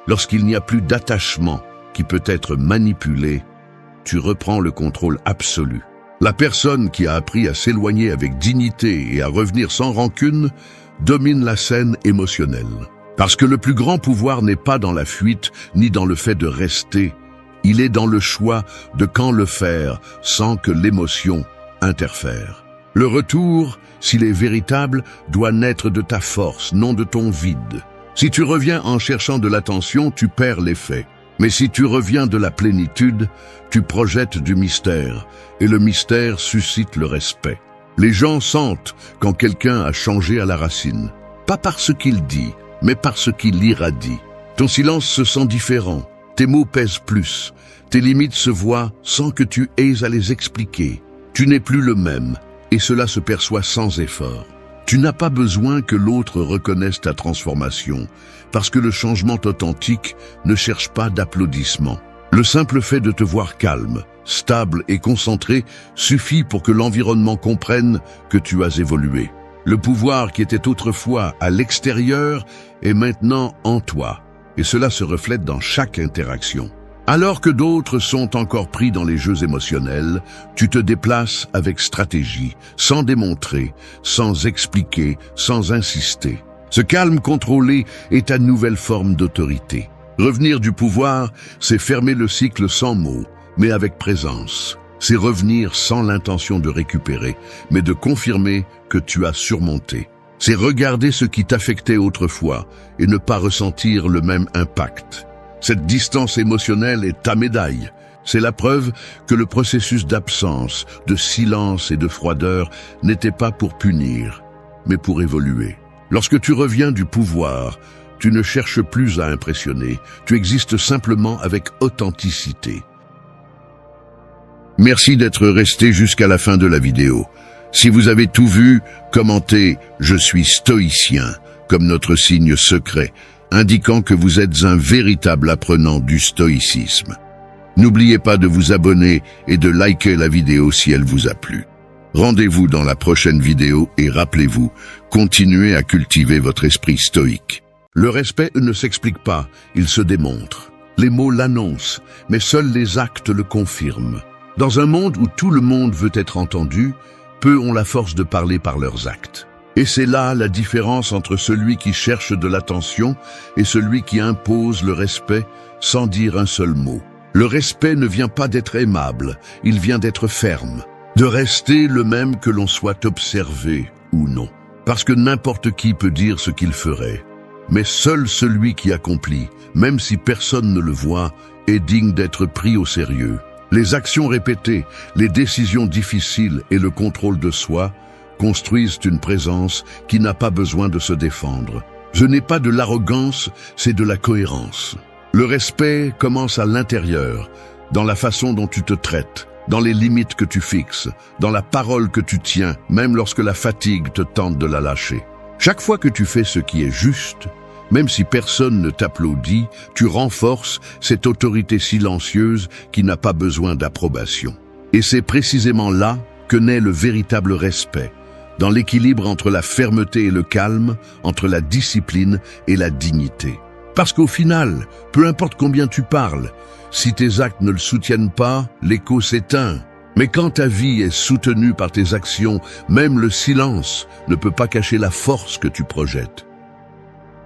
lorsqu'il n'y a plus d'attachement qui peut être manipulé, tu reprends le contrôle absolu. La personne qui a appris à s'éloigner avec dignité et à revenir sans rancune domine la scène émotionnelle. Parce que le plus grand pouvoir n'est pas dans la fuite ni dans le fait de rester, il est dans le choix de quand le faire sans que l'émotion interfère. Le retour, s'il est véritable, doit naître de ta force, non de ton vide. Si tu reviens en cherchant de l'attention, tu perds l'effet. Mais si tu reviens de la plénitude, tu projettes du mystère, et le mystère suscite le respect. Les gens sentent quand quelqu'un a changé à la racine, pas parce qu'il dit, mais parce qu'il irradie. Ton silence se sent différent, tes mots pèsent plus, tes limites se voient sans que tu aies à les expliquer. Tu n'es plus le même, et cela se perçoit sans effort. Tu n'as pas besoin que l'autre reconnaisse ta transformation, parce que le changement authentique ne cherche pas d'applaudissements. Le simple fait de te voir calme, stable et concentré suffit pour que l'environnement comprenne que tu as évolué. Le pouvoir qui était autrefois à l'extérieur est maintenant en toi, et cela se reflète dans chaque interaction. Alors que d'autres sont encore pris dans les jeux émotionnels, tu te déplaces avec stratégie, sans démontrer, sans expliquer, sans insister. Ce calme contrôlé est ta nouvelle forme d'autorité. Revenir du pouvoir, c'est fermer le cycle sans mots, mais avec présence. C'est revenir sans l'intention de récupérer, mais de confirmer que tu as surmonté. C'est regarder ce qui t'affectait autrefois et ne pas ressentir le même impact. Cette distance émotionnelle est ta médaille. C'est la preuve que le processus d'absence, de silence et de froideur n'était pas pour punir, mais pour évoluer. Lorsque tu reviens du pouvoir, tu ne cherches plus à impressionner, tu existes simplement avec authenticité. Merci d'être resté jusqu'à la fin de la vidéo. Si vous avez tout vu, commentez « Je suis stoïcien » comme notre signe secret, indiquant que vous êtes un véritable apprenant du stoïcisme. N'oubliez pas de vous abonner et de liker la vidéo si elle vous a plu. Rendez-vous dans la prochaine vidéo et rappelez-vous, continuez à cultiver votre esprit stoïque. Le respect ne s'explique pas, il se démontre. Les mots l'annoncent, mais seuls les actes le confirment. Dans un monde où tout le monde veut être entendu, peu ont la force de parler par leurs actes. Et c'est là la différence entre celui qui cherche de l'attention et celui qui impose le respect sans dire un seul mot. Le respect ne vient pas d'être aimable, il vient d'être ferme, de rester le même que l'on soit observé ou non. Parce que n'importe qui peut dire ce qu'il ferait, mais seul celui qui accomplit, même si personne ne le voit, est digne d'être pris au sérieux. Les actions répétées, les décisions difficiles et le contrôle de soi construisent une présence qui n'a pas besoin de se défendre. Ce n'est pas de l'arrogance, c'est de la cohérence. Le respect commence à l'intérieur, dans la façon dont tu te traites, dans les limites que tu fixes, dans la parole que tu tiens, même lorsque la fatigue te tente de la lâcher. Chaque fois que tu fais ce qui est juste, même si personne ne t'applaudit, tu renforces cette autorité silencieuse qui n'a pas besoin d'approbation. Et c'est précisément là que naît le véritable respect, dans l'équilibre entre la fermeté et le calme, entre la discipline et la dignité. Parce qu'au final, peu importe combien tu parles, si tes actes ne le soutiennent pas, l'écho s'éteint. Mais quand ta vie est soutenue par tes actions, même le silence ne peut pas cacher la force que tu projettes.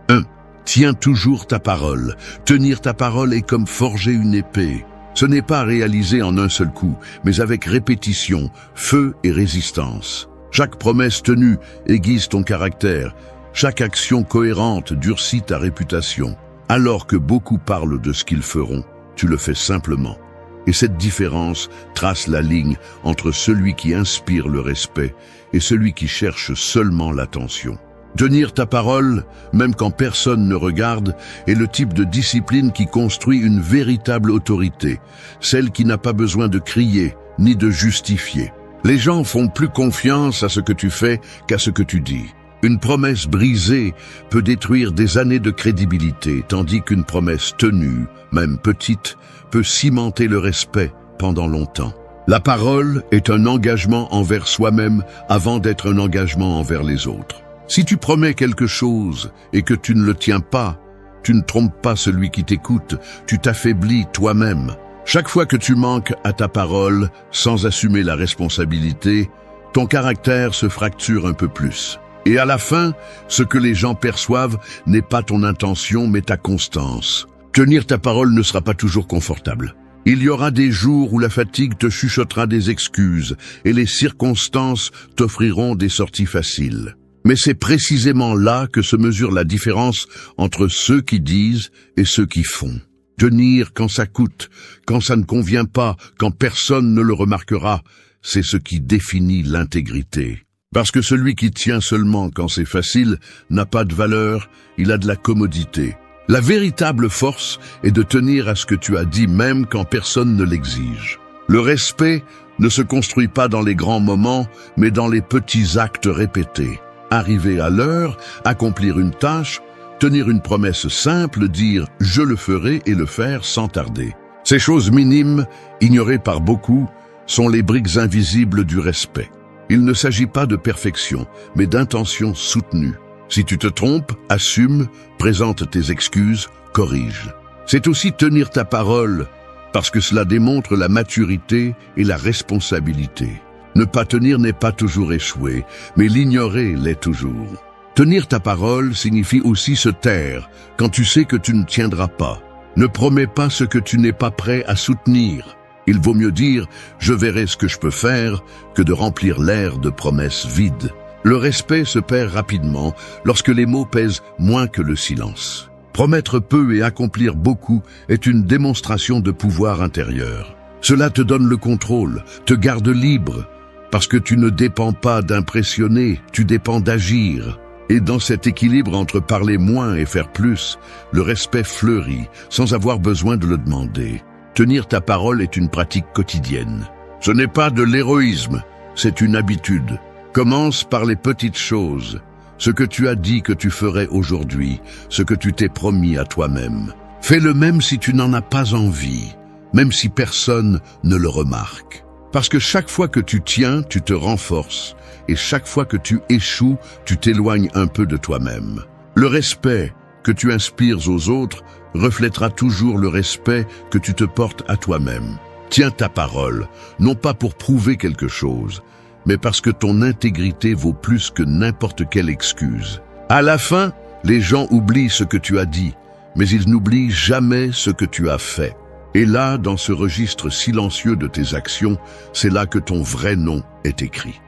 1. Tiens toujours ta parole. Tenir ta parole est comme forger une épée. Ce n'est pas réalisé en un seul coup, mais avec répétition, feu et résistance. Chaque promesse tenue aiguise ton caractère. Chaque action cohérente durcit ta réputation. Alors que beaucoup parlent de ce qu'ils feront, tu le fais simplement. Et cette différence trace la ligne entre celui qui inspire le respect et celui qui cherche seulement l'attention. Tenir ta parole, même quand personne ne regarde, est le type de discipline qui construit une véritable autorité, celle qui n'a pas besoin de crier ni de justifier. Les gens font plus confiance à ce que tu fais qu'à ce que tu dis. Une promesse brisée peut détruire des années de crédibilité, tandis qu'une promesse tenue, même petite, peut cimenter le respect pendant longtemps. La parole est un engagement envers soi-même avant d'être un engagement envers les autres. Si tu promets quelque chose et que tu ne le tiens pas, tu ne trompes pas celui qui t'écoute, tu t'affaiblis toi-même. Chaque fois que tu manques à ta parole sans assumer la responsabilité, ton caractère se fracture un peu plus. Et à la fin, ce que les gens perçoivent n'est pas ton intention mais ta constance. Tenir ta parole ne sera pas toujours confortable. Il y aura des jours où la fatigue te chuchotera des excuses et les circonstances t'offriront des sorties faciles. Mais c'est précisément là que se mesure la différence entre ceux qui disent et ceux qui font. Tenir quand ça coûte, quand ça ne convient pas, quand personne ne le remarquera, c'est ce qui définit l'intégrité. Parce que celui qui tient seulement quand c'est facile n'a pas de valeur, il a de la commodité. La véritable force est de tenir à ce que tu as dit même quand personne ne l'exige. Le respect ne se construit pas dans les grands moments, mais dans les petits actes répétés. Arriver à l'heure, accomplir une tâche, tenir une promesse simple, dire « je le ferai » et le faire sans tarder. Ces choses minimes, ignorées par beaucoup, sont les briques invisibles du respect. Il ne s'agit pas de perfection, mais d'intention soutenue. Si tu te trompes, assume, présente tes excuses, corrige. C'est aussi tenir ta parole, parce que cela démontre la maturité et la responsabilité. Ne pas tenir n'est pas toujours échouer, mais l'ignorer l'est toujours. Tenir ta parole signifie aussi se taire quand tu sais que tu ne tiendras pas. Ne promets pas ce que tu n'es pas prêt à soutenir. Il vaut mieux dire « je verrai ce que je peux faire » que de remplir l'air de promesses vides. Le respect se perd rapidement lorsque les mots pèsent moins que le silence. Promettre peu et accomplir beaucoup est une démonstration de pouvoir intérieur. Cela te donne le contrôle, te garde libre, parce que tu ne dépends pas d'impressionner, tu dépends d'agir. Et dans cet équilibre entre parler moins et faire plus, le respect fleurit sans avoir besoin de le demander. Tenir ta parole est une pratique quotidienne. Ce n'est pas de l'héroïsme, c'est une habitude. Commence par les petites choses, ce que tu as dit que tu ferais aujourd'hui, ce que tu t'es promis à toi-même. Fais-le même si tu n'en as pas envie, même si personne ne le remarque. Parce que chaque fois que tu tiens, tu te renforces, et chaque fois que tu échoues, tu t'éloignes un peu de toi-même. Le respect que tu inspires aux autres reflètera toujours le respect que tu te portes à toi-même. Tiens ta parole, non pas pour prouver quelque chose, mais parce que ton intégrité vaut plus que n'importe quelle excuse. À la fin, les gens oublient ce que tu as dit, mais ils n'oublient jamais ce que tu as fait. Et là, dans ce registre silencieux de tes actions, c'est là que ton vrai nom est écrit.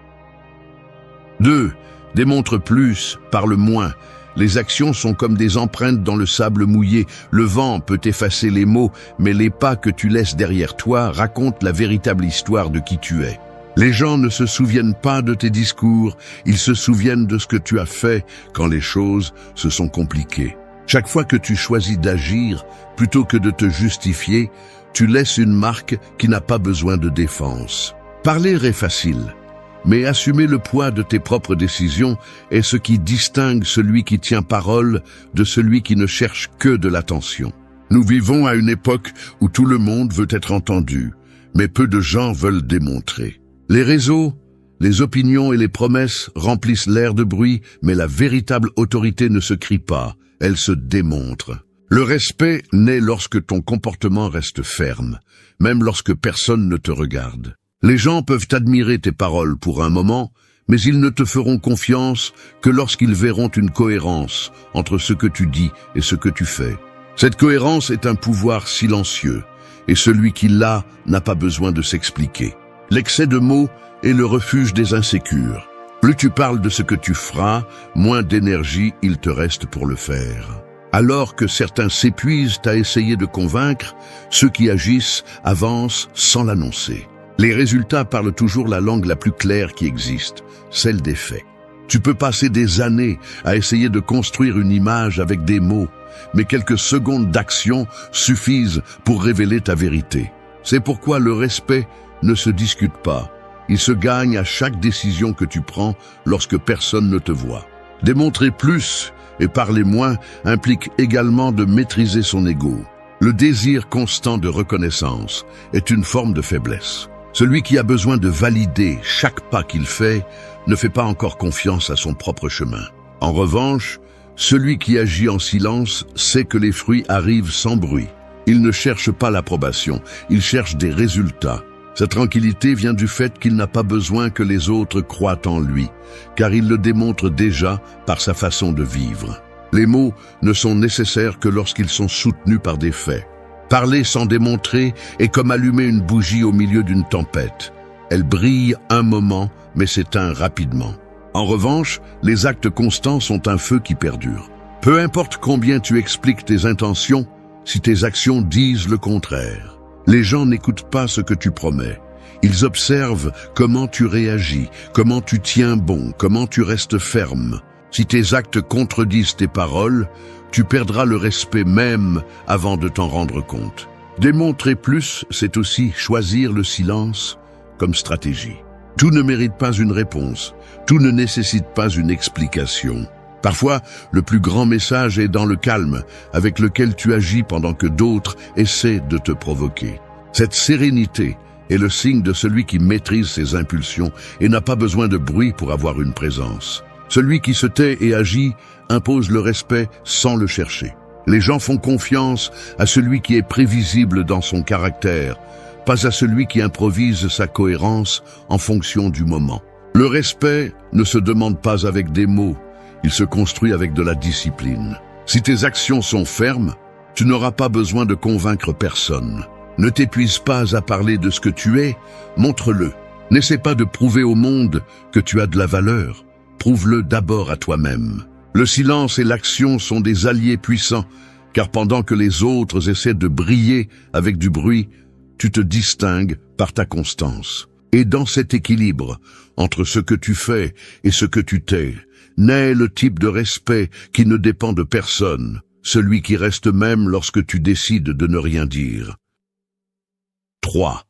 2. Démontre plus, parle moins. Les actions sont comme des empreintes dans le sable mouillé. Le vent peut effacer les mots, mais les pas que tu laisses derrière toi racontent la véritable histoire de qui tu es. Les gens ne se souviennent pas de tes discours, ils se souviennent de ce que tu as fait quand les choses se sont compliquées. Chaque fois que tu choisis d'agir, plutôt que de te justifier, tu laisses une marque qui n'a pas besoin de défense. Parler est facile, mais assumer le poids de tes propres décisions est ce qui distingue celui qui tient parole de celui qui ne cherche que de l'attention. Nous vivons à une époque où tout le monde veut être entendu, mais peu de gens veulent démontrer. Les réseaux, les opinions et les promesses remplissent l'air de bruit, mais la véritable autorité ne se crie pas, elle se démontre. Le respect naît lorsque ton comportement reste ferme, même lorsque personne ne te regarde. Les gens peuvent admirer tes paroles pour un moment, mais ils ne te feront confiance que lorsqu'ils verront une cohérence entre ce que tu dis et ce que tu fais. Cette cohérence est un pouvoir silencieux, et celui qui l'a n'a pas besoin de s'expliquer. L'excès de mots est le refuge des insécures. Plus tu parles de ce que tu feras, moins d'énergie il te reste pour le faire. Alors que certains s'épuisent à essayer de convaincre, ceux qui agissent avancent sans l'annoncer. Les résultats parlent toujours la langue la plus claire qui existe, celle des faits. Tu peux passer des années à essayer de construire une image avec des mots, mais quelques secondes d'action suffisent pour révéler ta vérité. C'est pourquoi le respect ne se discute pas. Il se gagne à chaque décision que tu prends lorsque personne ne te voit. Démontrer plus et parler moins implique également de maîtriser son ego. Le désir constant de reconnaissance est une forme de faiblesse. Celui qui a besoin de valider chaque pas qu'il fait ne fait pas encore confiance à son propre chemin. En revanche, celui qui agit en silence sait que les fruits arrivent sans bruit. Il ne cherche pas l'approbation, il cherche des résultats. Sa tranquillité vient du fait qu'il n'a pas besoin que les autres croient en lui, car il le démontre déjà par sa façon de vivre. Les mots ne sont nécessaires que lorsqu'ils sont soutenus par des faits. Parler sans démontrer est comme allumer une bougie au milieu d'une tempête. Elle brille un moment, mais s'éteint rapidement. En revanche, les actes constants sont un feu qui perdure. Peu importe combien tu expliques tes intentions, si tes actions disent le contraire. Les gens n'écoutent pas ce que tu promets. Ils observent comment tu réagis, comment tu tiens bon, comment tu restes ferme. Si tes actes contredisent tes paroles, tu perdras le respect même avant de t'en rendre compte. Démontrer plus, c'est aussi choisir le silence comme stratégie. Tout ne mérite pas une réponse, tout ne nécessite pas une explication. Parfois, le plus grand message est dans le calme avec lequel tu agis pendant que d'autres essaient de te provoquer. Cette sérénité est le signe de celui qui maîtrise ses impulsions et n'a pas besoin de bruit pour avoir une présence. Celui qui se tait et agit impose le respect sans le chercher. Les gens font confiance à celui qui est prévisible dans son caractère, pas à celui qui improvise sa cohérence en fonction du moment. Le respect ne se demande pas avec des mots, il se construit avec de la discipline. Si tes actions sont fermes, tu n'auras pas besoin de convaincre personne. Ne t'épuise pas à parler de ce que tu es, montre-le. N'essaie pas de prouver au monde que tu as de la valeur. prouve-le d'abord à toi-même. Le silence et l'action sont des alliés puissants, car pendant que les autres essaient de briller avec du bruit, tu te distingues par ta constance. Et dans cet équilibre, entre ce que tu fais et ce que tu tais, naît le type de respect qui ne dépend de personne, celui qui reste même lorsque tu décides de ne rien dire. 3.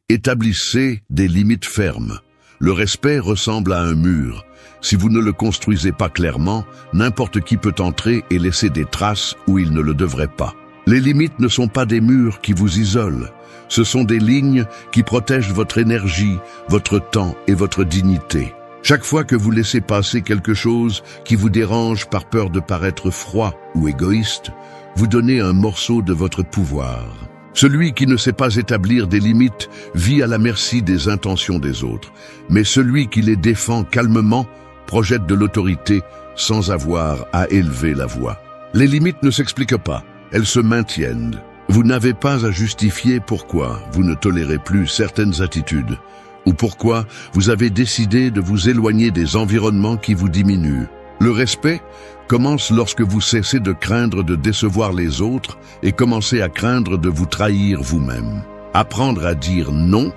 Établissez des limites fermes. Le respect ressemble à un mur. Si vous ne le construisez pas clairement, n'importe qui peut entrer et laisser des traces où il ne le devrait pas. Les limites ne sont pas des murs qui vous isolent. Ce sont des lignes qui protègent votre énergie, votre temps et votre dignité. Chaque fois que vous laissez passer quelque chose qui vous dérange par peur de paraître froid ou égoïste, vous donnez un morceau de votre pouvoir. Celui qui ne sait pas établir des limites vit à la merci des intentions des autres, mais celui qui les défend calmement projette de l'autorité sans avoir à élever la voix. Les limites ne s'expliquent pas, elles se maintiennent. Vous n'avez pas à justifier pourquoi vous ne tolérez plus certaines attitudes, ou pourquoi vous avez décidé de vous éloigner des environnements qui vous diminuent. Le respect commence lorsque vous cessez de craindre de décevoir les autres et commencez à craindre de vous trahir vous-même. Apprendre à dire non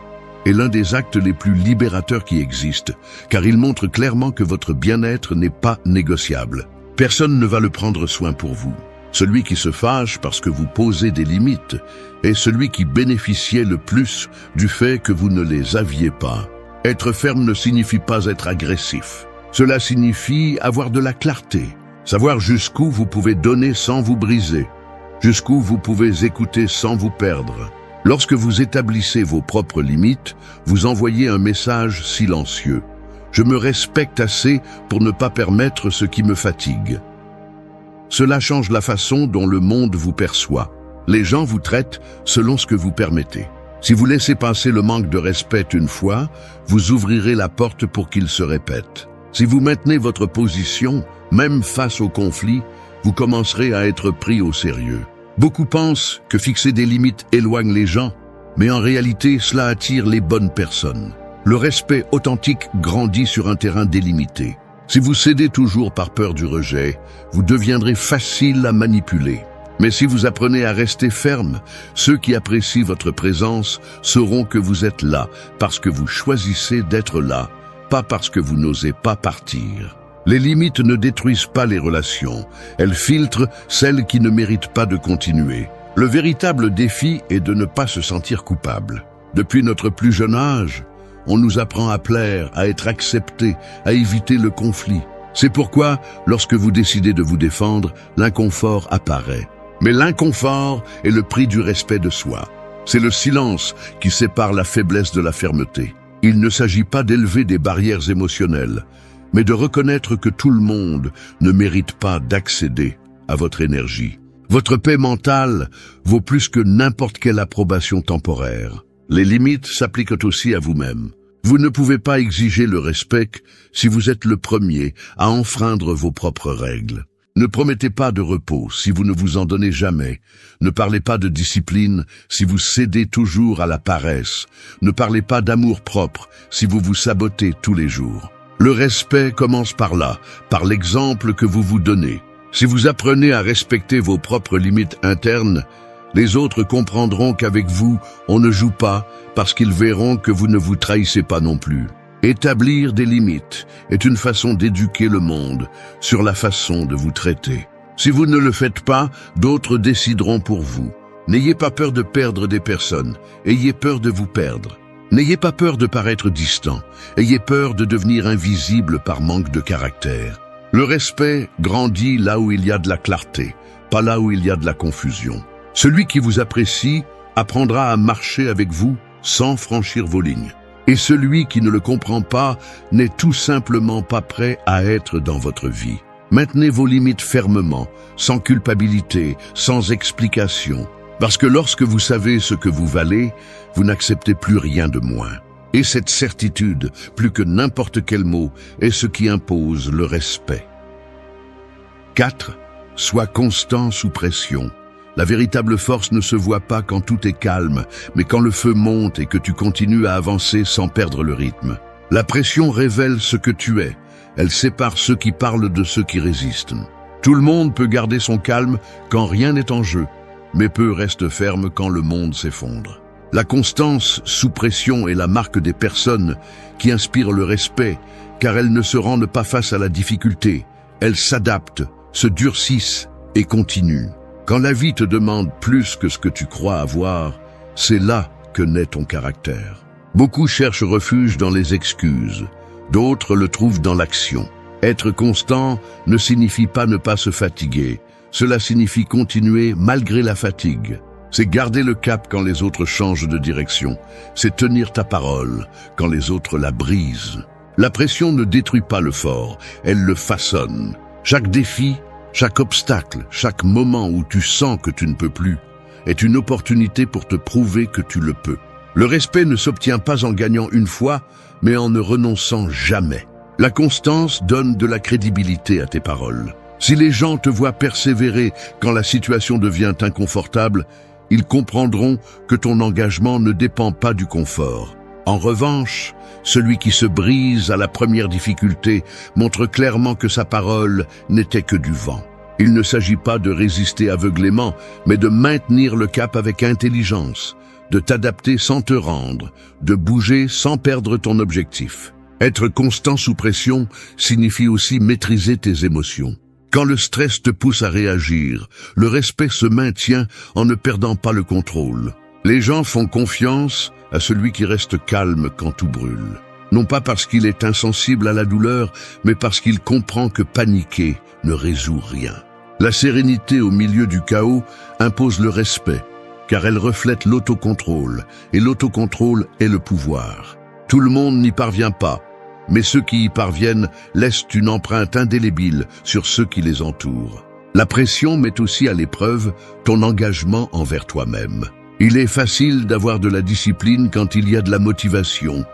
est l'un des actes les plus libérateurs qui existent, car il montre clairement que votre bien-être n'est pas négociable. Personne ne va le prendre soin pour vous. Celui qui se fâche parce que vous posez des limites est celui qui bénéficiait le plus du fait que vous ne les aviez pas. Être ferme ne signifie pas être agressif. Cela signifie avoir de la clarté, savoir jusqu'où vous pouvez donner sans vous briser, jusqu'où vous pouvez écouter sans vous perdre. Lorsque vous établissez vos propres limites, vous envoyez un message silencieux. Je me respecte assez pour ne pas permettre ce qui me fatigue. Cela change la façon dont le monde vous perçoit. Les gens vous traitent selon ce que vous permettez. Si vous laissez passer le manque de respect une fois, vous ouvrirez la porte pour qu'il se répète. Si vous maintenez votre position, même face au conflit, vous commencerez à être pris au sérieux. Beaucoup pensent que fixer des limites éloigne les gens, mais en réalité, cela attire les bonnes personnes. Le respect authentique grandit sur un terrain délimité. Si vous cédez toujours par peur du rejet, vous deviendrez facile à manipuler. Mais si vous apprenez à rester ferme, ceux qui apprécient votre présence sauront que vous êtes là parce que vous choisissez d'être là, pas parce que vous n'osez pas partir. Les limites ne détruisent pas les relations, elles filtrent celles qui ne méritent pas de continuer. Le véritable défi est de ne pas se sentir coupable. Depuis notre plus jeune âge, on nous apprend à plaire, à être accepté, à éviter le conflit. C'est pourquoi, lorsque vous décidez de vous défendre, l'inconfort apparaît. Mais l'inconfort est le prix du respect de soi. C'est le silence qui sépare la faiblesse de la fermeté. Il ne s'agit pas d'élever des barrières émotionnelles, mais de reconnaître que tout le monde ne mérite pas d'accéder à votre énergie. Votre paix mentale vaut plus que n'importe quelle approbation temporaire. Les limites s'appliquent aussi à vous-même. Vous ne pouvez pas exiger le respect si vous êtes le premier à enfreindre vos propres règles. Ne promettez pas de repos si vous ne vous en donnez jamais. Ne parlez pas de discipline si vous cédez toujours à la paresse. Ne parlez pas d'amour propre si vous vous sabotez tous les jours. Le respect commence par là, par l'exemple que vous vous donnez. Si vous apprenez à respecter vos propres limites internes, les autres comprendront qu'avec vous, on ne joue pas parce qu'ils verront que vous ne vous trahissez pas non plus. Établir des limites est une façon d'éduquer le monde sur la façon de vous traiter. Si vous ne le faites pas, d'autres décideront pour vous. N'ayez pas peur de perdre des personnes, ayez peur de vous perdre. N'ayez pas peur de paraître distant, ayez peur de devenir invisible par manque de caractère. Le respect grandit là où il y a de la clarté, pas là où il y a de la confusion. Celui qui vous apprécie apprendra à marcher avec vous sans franchir vos lignes. Et celui qui ne le comprend pas n'est tout simplement pas prêt à être dans votre vie. Maintenez vos limites fermement, sans culpabilité, sans explication. Parce que lorsque vous savez ce que vous valez, vous n'acceptez plus rien de moins. Et cette certitude, plus que n'importe quel mot, est ce qui impose le respect. 4. Sois constant sous pression. La véritable force ne se voit pas quand tout est calme, mais quand le feu monte et que tu continues à avancer sans perdre le rythme. La pression révèle ce que tu es, Elle sépare ceux qui parlent de ceux qui résistent. Tout le monde peut garder son calme quand rien n'est en jeu, mais peu reste ferme quand le monde s'effondre. La constance sous pression est la marque des personnes qui inspirent le respect, car elles ne se rendent pas face à la difficulté. Elles s'adaptent, se durcissent et continuent. Quand la vie te demande plus que ce que tu crois avoir, c'est là que naît ton caractère. Beaucoup cherchent refuge dans les excuses, d'autres le trouvent dans l'action. Être constant ne signifie pas ne pas se fatiguer. Cela signifie continuer malgré la fatigue. C'est garder le cap quand les autres changent de direction. C'est tenir ta parole quand les autres la brisent. La pression ne détruit pas le fort, elle le façonne. Chaque défi, chaque obstacle, chaque moment où tu sens que tu ne peux plus, est une opportunité pour te prouver que tu le peux. Le respect ne s'obtient pas en gagnant une fois, mais en ne renonçant jamais. La constance donne de la crédibilité à tes paroles. Si les gens te voient persévérer quand la situation devient inconfortable, ils comprendront que ton engagement ne dépend pas du confort. En revanche, celui qui se brise à la première difficulté montre clairement que sa parole n'était que du vent. Il ne s'agit pas de résister aveuglément, mais de maintenir le cap avec intelligence, de t'adapter sans te rendre, de bouger sans perdre ton objectif. Être constant sous pression signifie aussi maîtriser tes émotions. Quand le stress te pousse à réagir, le respect se maintient en ne perdant pas le contrôle. Les gens font confiance à celui qui reste calme quand tout brûle. Non pas parce qu'il est insensible à la douleur, mais parce qu'il comprend que paniquer ne résout rien. La sérénité au milieu du chaos impose le respect, car elle reflète l'autocontrôle, et l'autocontrôle est le pouvoir. Tout le monde n'y parvient pas, mais ceux qui y parviennent laissent une empreinte indélébile sur ceux qui les entourent. La pression met aussi à l'épreuve ton engagement envers toi-même. Il est facile d'avoir de la discipline quand il y a de la motivation,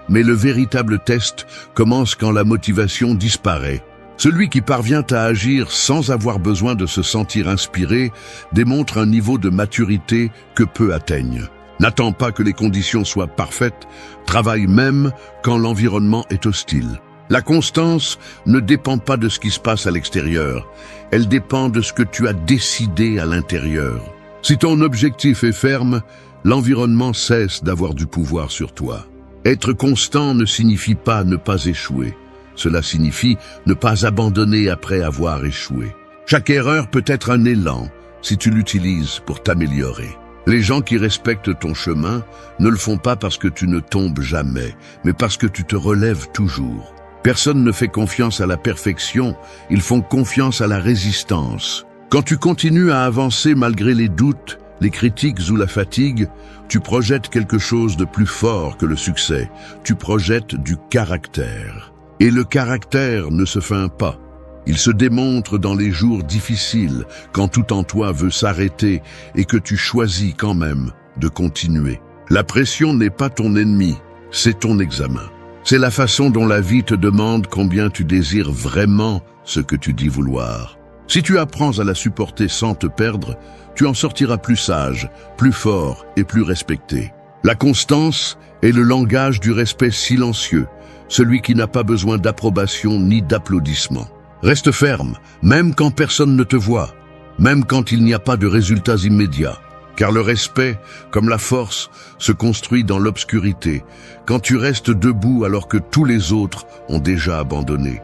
mais le véritable test commence quand la motivation disparaît. Celui qui parvient à agir sans avoir besoin de se sentir inspiré démontre un niveau de maturité que peu atteignent. N'attends pas que les conditions soient parfaites, travaille même quand l'environnement est hostile. La constance ne dépend pas de ce qui se passe à l'extérieur, elle dépend de ce que tu as décidé à l'intérieur. Si ton objectif est ferme, l'environnement cesse d'avoir du pouvoir sur toi. Être constant ne signifie pas ne pas échouer. Cela signifie ne pas abandonner après avoir échoué. Chaque erreur peut être un élan si tu l'utilises pour t'améliorer. Les gens qui respectent ton chemin ne le font pas parce que tu ne tombes jamais, mais parce que tu te relèves toujours. Personne ne fait confiance à la perfection, ils font confiance à la résistance. Quand tu continues à avancer malgré les doutes, les critiques ou la fatigue, tu projettes quelque chose de plus fort que le succès. Tu projettes du caractère. Et le caractère ne se feint pas. Il se démontre dans les jours difficiles, quand tout en toi veut s'arrêter et que tu choisis quand même de continuer. La pression n'est pas ton ennemi, c'est ton examen. C'est la façon dont la vie te demande combien tu désires vraiment ce que tu dis vouloir. Si tu apprends à la supporter sans te perdre, tu en sortiras plus sage, plus fort et plus respecté. La constance est le langage du respect silencieux, celui qui n'a pas besoin d'approbation ni d'applaudissements. Reste ferme, même quand personne ne te voit, même quand il n'y a pas de résultats immédiats. Car le respect, comme la force, se construit dans l'obscurité, quand tu restes debout alors que tous les autres ont déjà abandonné.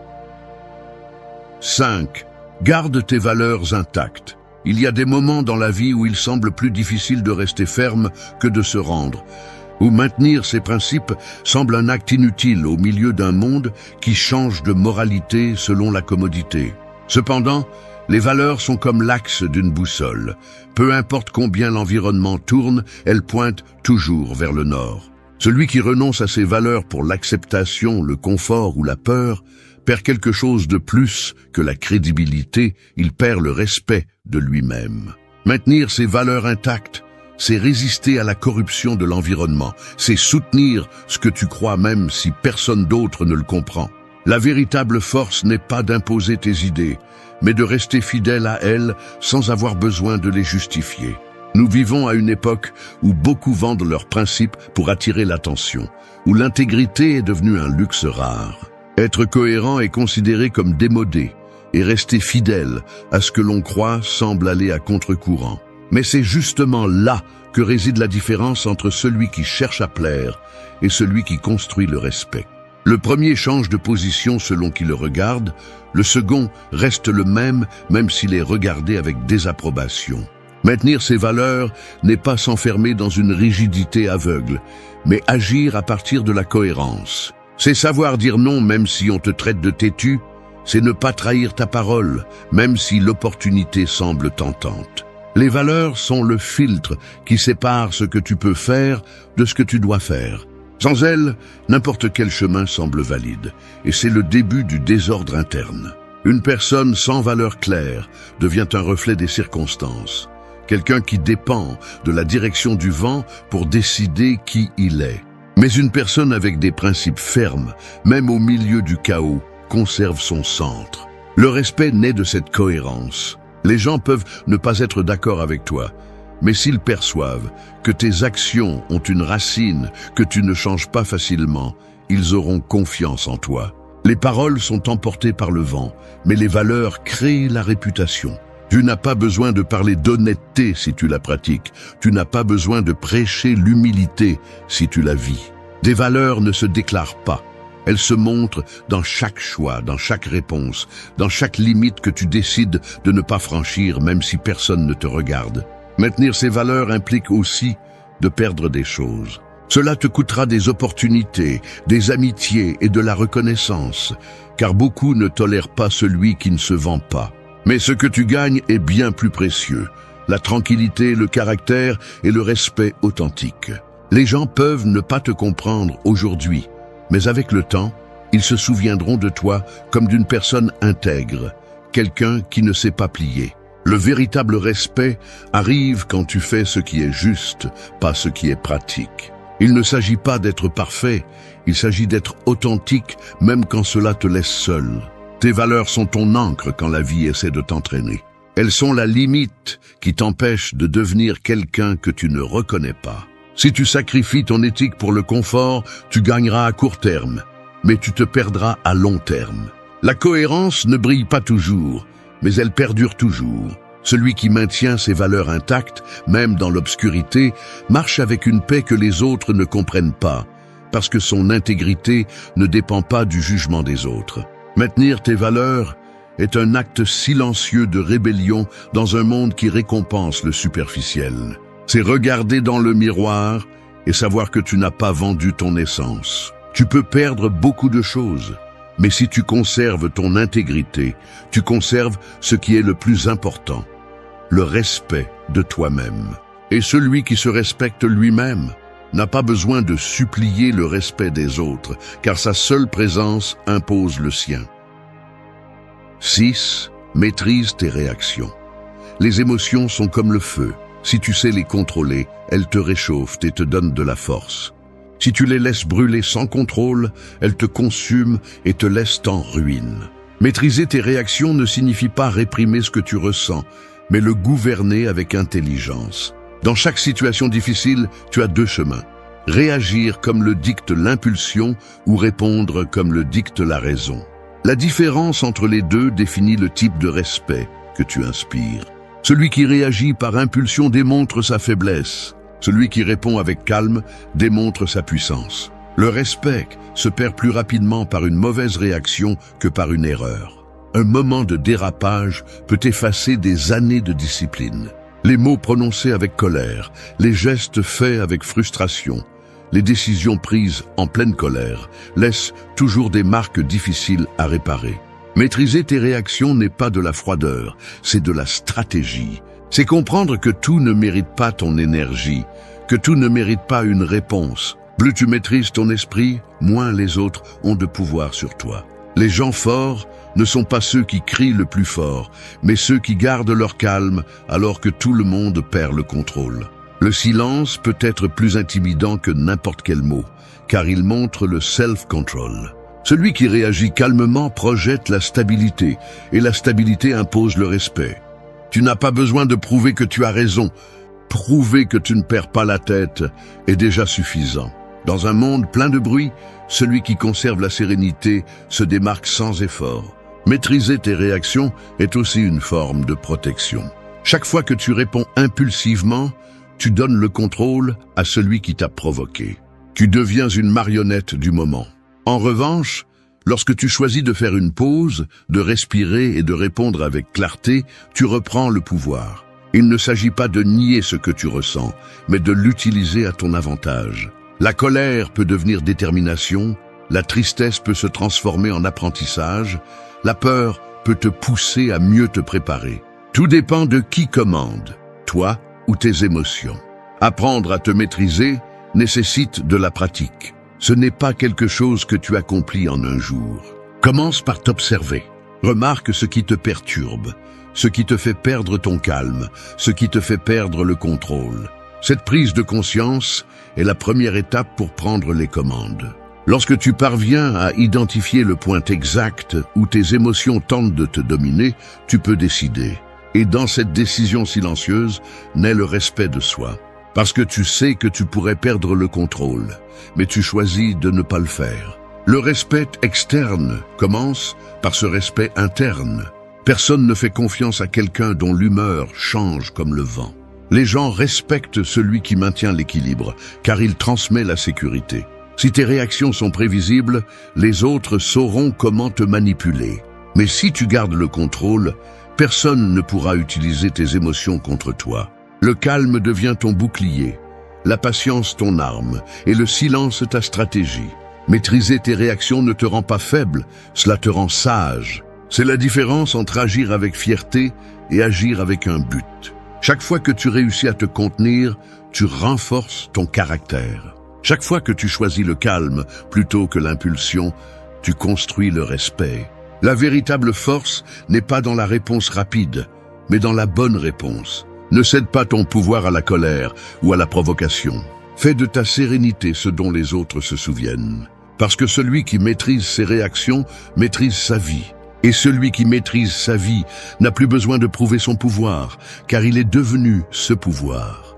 5. Garde tes valeurs intactes. Il y a des moments dans la vie où il semble plus difficile de rester ferme que de se rendre, où maintenir ses principes semble un acte inutile au milieu d'un monde qui change de moralité selon la commodité. Cependant, les valeurs sont comme l'axe d'une boussole. Peu importe combien l'environnement tourne, elles pointent toujours vers le nord. Celui qui renonce à ses valeurs pour l'acceptation, le confort ou la peur perd quelque chose de plus que la crédibilité, il perd le respect de lui-même. Maintenir ses valeurs intactes, c'est résister à la corruption de l'environnement, c'est soutenir ce que tu crois même si personne d'autre ne le comprend. La véritable force n'est pas d'imposer tes idées, mais de rester fidèle à elles sans avoir besoin de les justifier. Nous vivons à une époque où beaucoup vendent leurs principes pour attirer l'attention, où l'intégrité est devenue un luxe rare. Être cohérent est considéré comme démodé, et rester fidèle à ce que l'on croit semble aller à contre-courant. Mais c'est justement là que réside la différence entre celui qui cherche à plaire et celui qui construit le respect. Le premier change de position selon qui le regarde, le second reste le même s'il est regardé avec désapprobation. Maintenir ses valeurs n'est pas s'enfermer dans une rigidité aveugle, mais agir à partir de la cohérence. C'est savoir dire non même si on te traite de têtu, c'est ne pas trahir ta parole, même si l'opportunité semble tentante. Les valeurs sont le filtre qui sépare ce que tu peux faire de ce que tu dois faire. Sans elles, n'importe quel chemin semble valide, et c'est le début du désordre interne. Une personne sans valeur claire devient un reflet des circonstances. Quelqu'un qui dépend de la direction du vent pour décider qui il est. Mais une personne avec des principes fermes, même au milieu du chaos, conserve son centre. Le respect naît de cette cohérence. Les gens peuvent ne pas être d'accord avec toi, mais s'ils perçoivent que tes actions ont une racine que tu ne changes pas facilement, ils auront confiance en toi. Les paroles sont emportées par le vent, mais les valeurs créent la réputation. Tu n'as pas besoin de parler d'honnêteté si tu la pratiques. Tu n'as pas besoin de prêcher l'humilité si tu la vis. Des valeurs ne se déclarent pas. Elles se montrent dans chaque choix, dans chaque réponse, dans chaque limite que tu décides de ne pas franchir même si personne ne te regarde. Maintenir ces valeurs implique aussi de perdre des choses. Cela te coûtera des opportunités, des amitiés et de la reconnaissance, car beaucoup ne tolèrent pas celui qui ne se vend pas. Mais ce que tu gagnes est bien plus précieux, la tranquillité, le caractère et le respect authentique. Les gens peuvent ne pas te comprendre aujourd'hui, mais avec le temps, ils se souviendront de toi comme d'une personne intègre, quelqu'un qui ne s'est pas plié. Le véritable respect arrive quand tu fais ce qui est juste, pas ce qui est pratique. Il ne s'agit pas d'être parfait, il s'agit d'être authentique même quand cela te laisse seul. Tes valeurs sont ton encre quand la vie essaie de t'entraîner. Elles sont la limite qui t'empêche de devenir quelqu'un que tu ne reconnais pas. Si tu sacrifies ton éthique pour le confort, tu gagneras à court terme, mais tu te perdras à long terme. La cohérence ne brille pas toujours, mais elle perdure toujours. Celui qui maintient ses valeurs intactes, même dans l'obscurité, marche avec une paix que les autres ne comprennent pas, parce que son intégrité ne dépend pas du jugement des autres. Maintenir tes valeurs est un acte silencieux de rébellion dans un monde qui récompense le superficiel. C'est regarder dans le miroir et savoir que tu n'as pas vendu ton essence. Tu peux perdre beaucoup de choses, mais si tu conserves ton intégrité, tu conserves ce qui est le plus important, le respect de toi-même. Et celui qui se respecte lui-même n'a pas besoin de supplier le respect des autres, car sa seule présence impose le sien. 6. Maîtrise tes réactions. Les émotions sont comme le feu. Si tu sais les contrôler, elles te réchauffent et te donnent de la force. Si tu les laisses brûler sans contrôle, elles te consument et te laissent en ruine. Maîtriser tes réactions ne signifie pas réprimer ce que tu ressens, mais le gouverner avec intelligence. Dans chaque situation difficile, tu as deux chemins. Réagir comme le dicte l'impulsion ou répondre comme le dicte la raison. La différence entre les deux définit le type de respect que tu inspires. Celui qui réagit par impulsion démontre sa faiblesse. Celui qui répond avec calme démontre sa puissance. Le respect se perd plus rapidement par une mauvaise réaction que par une erreur. Un moment de dérapage peut effacer des années de discipline. Les mots prononcés avec colère, les gestes faits avec frustration, les décisions prises en pleine colère laissent toujours des marques difficiles à réparer. Maîtriser tes réactions n'est pas de la froideur, c'est de la stratégie. C'est comprendre que tout ne mérite pas ton énergie, que tout ne mérite pas une réponse. Plus tu maîtrises ton esprit, moins les autres ont de pouvoir sur toi. Les gens forts ne sont pas ceux qui crient le plus fort, mais ceux qui gardent leur calme alors que tout le monde perd le contrôle. Le silence peut être plus intimidant que n'importe quel mot, car il montre le self-control. Celui qui réagit calmement projette la stabilité, et la stabilité impose le respect. Tu n'as pas besoin de prouver que tu as raison. Prouver que tu ne perds pas la tête est déjà suffisant. Dans un monde plein de bruit, celui qui conserve la sérénité se démarque sans effort. Maîtriser tes réactions est aussi une forme de protection. Chaque fois que tu réponds impulsivement, tu donnes le contrôle à celui qui t'a provoqué. Tu deviens une marionnette du moment. En revanche, lorsque tu choisis de faire une pause, de respirer et de répondre avec clarté, tu reprends le pouvoir. Il ne s'agit pas de nier ce que tu ressens, mais de l'utiliser à ton avantage. La colère peut devenir détermination, la tristesse peut se transformer en apprentissage, la peur peut te pousser à mieux te préparer. Tout dépend de qui commande, toi ou tes émotions. Apprendre à te maîtriser nécessite de la pratique. Ce n'est pas quelque chose que tu accomplis en un jour. Commence par t'observer. Remarque ce qui te perturbe, ce qui te fait perdre ton calme, ce qui te fait perdre le contrôle. Cette prise de conscience est la première étape pour prendre les commandes. Lorsque tu parviens à identifier le point exact où tes émotions tentent de te dominer, tu peux décider. Et dans cette décision silencieuse naît le respect de soi. Parce que tu sais que tu pourrais perdre le contrôle, mais tu choisis de ne pas le faire. Le respect externe commence par ce respect interne. Personne ne fait confiance à quelqu'un dont l'humeur change comme le vent. Les gens respectent celui qui maintient l'équilibre, car il transmet la sécurité. Si tes réactions sont prévisibles, les autres sauront comment te manipuler. Mais si tu gardes le contrôle, personne ne pourra utiliser tes émotions contre toi. Le calme devient ton bouclier, la patience ton arme et le silence ta stratégie. Maîtriser tes réactions ne te rend pas faible, cela te rend sage. C'est la différence entre agir avec fierté et agir avec un but. Chaque fois que tu réussis à te contenir, tu renforces ton caractère. Chaque fois que tu choisis le calme plutôt que l'impulsion, tu construis le respect. La véritable force n'est pas dans la réponse rapide, mais dans la bonne réponse. Ne cède pas ton pouvoir à la colère ou à la provocation. Fais de ta sérénité ce dont les autres se souviennent. Parce que celui qui maîtrise ses réactions maîtrise sa vie. Et celui qui maîtrise sa vie n'a plus besoin de prouver son pouvoir, car il est devenu ce pouvoir.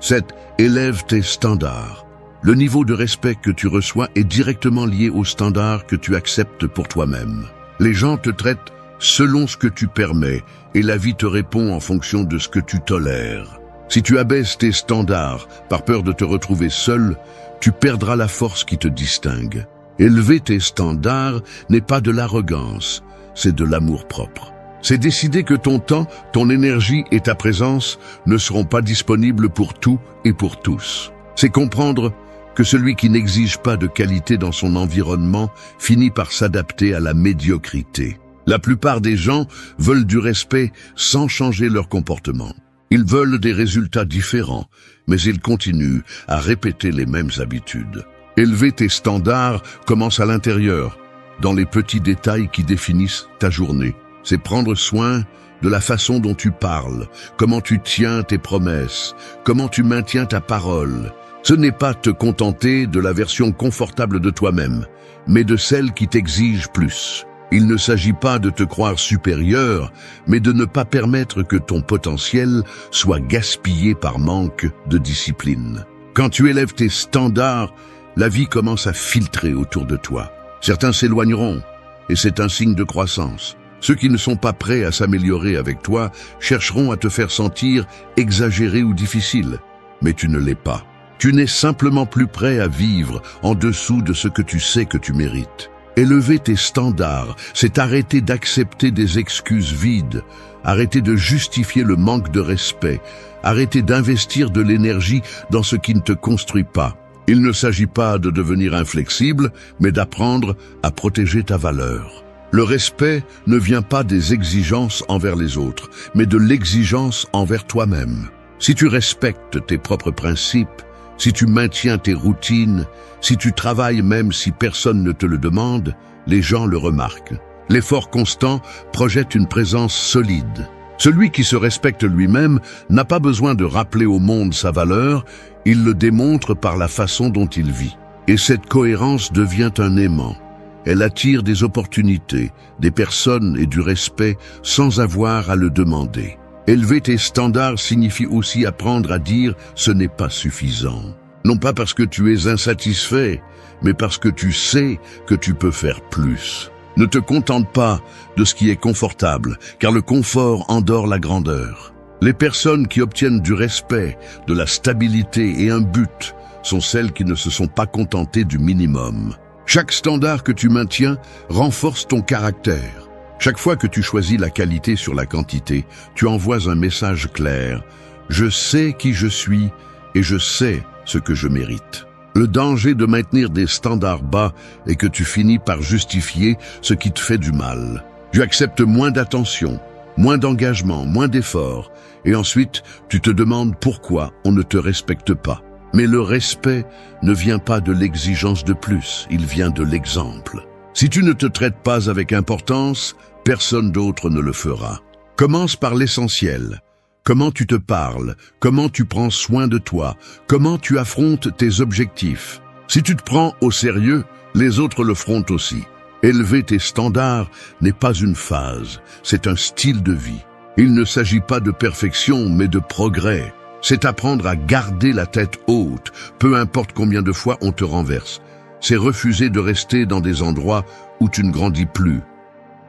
7. Élève tes standards. Le niveau de respect que tu reçois est directement lié aux standards que tu acceptes pour toi-même. Les gens te traitent selon ce que tu permets, et la vie te répond en fonction de ce que tu tolères. Si tu abaisses tes standards par peur de te retrouver seul, tu perdras la force qui te distingue. Élever tes standards n'est pas de l'arrogance, c'est de l'amour-propre. C'est décider que ton temps, ton énergie et ta présence ne seront pas disponibles pour tout et pour tous. C'est comprendre que celui qui n'exige pas de qualité dans son environnement finit par s'adapter à la médiocrité. La plupart des gens veulent du respect sans changer leur comportement. Ils veulent des résultats différents, mais ils continuent à répéter les mêmes habitudes. Élever tes standards commence à l'intérieur, dans les petits détails qui définissent ta journée. C'est prendre soin de la façon dont tu parles, comment tu tiens tes promesses, comment tu maintiens ta parole. Ce n'est pas te contenter de la version confortable de toi-même, mais de celle qui t'exige plus. Il ne s'agit pas de te croire supérieur, mais de ne pas permettre que ton potentiel soit gaspillé par manque de discipline. Quand tu élèves tes standards, la vie commence à filtrer autour de toi. Certains s'éloigneront, et c'est un signe de croissance. Ceux qui ne sont pas prêts à s'améliorer avec toi chercheront à te faire sentir exagéré ou difficile, mais tu ne l'es pas. Tu n'es simplement plus prêt à vivre en dessous de ce que tu sais que tu mérites. Élever tes standards, c'est arrêter d'accepter des excuses vides, arrêter de justifier le manque de respect, arrêter d'investir de l'énergie dans ce qui ne te construit pas. Il ne s'agit pas de devenir inflexible, mais d'apprendre à protéger ta valeur. Le respect ne vient pas des exigences envers les autres, mais de l'exigence envers toi-même. Si tu respectes tes propres principes, si tu maintiens tes routines, si tu travailles même si personne ne te le demande, les gens le remarquent. L'effort constant projette une présence solide. Celui qui se respecte lui-même n'a pas besoin de rappeler au monde sa valeur, il le démontre par la façon dont il vit. Et cette cohérence devient un aimant. Elle attire des opportunités, des personnes et du respect sans avoir à le demander. Élever tes standards signifie aussi apprendre à dire « ce n'est pas suffisant ». Non pas parce que tu es insatisfait, mais parce que tu sais que tu peux faire plus. Ne te contente pas de ce qui est confortable, car le confort endort la grandeur. Les personnes qui obtiennent du respect, de la stabilité et un but sont celles qui ne se sont pas contentées du minimum. Chaque standard que tu maintiens renforce ton caractère. Chaque fois que tu choisis la qualité sur la quantité, tu envoies un message clair. Je sais qui je suis et je sais ce que je mérite. Le danger de maintenir des standards bas est que tu finis par justifier ce qui te fait du mal. Tu acceptes moins d'attention, moins d'engagement, moins d'efforts, et ensuite tu te demandes pourquoi on ne te respecte pas. Mais le respect ne vient pas de l'exigence de plus, il vient de l'exemple. Si tu ne te traites pas avec importance, personne d'autre ne le fera. Commence par l'essentiel. Comment tu te parles, comment tu prends soin de toi, comment tu affrontes tes objectifs. Si tu te prends au sérieux, les autres le feront aussi. Élever tes standards n'est pas une phase, c'est un style de vie. Il ne s'agit pas de perfection, mais de progrès. C'est apprendre à garder la tête haute, peu importe combien de fois on te renverse. C'est refuser de rester dans des endroits où tu ne grandis plus.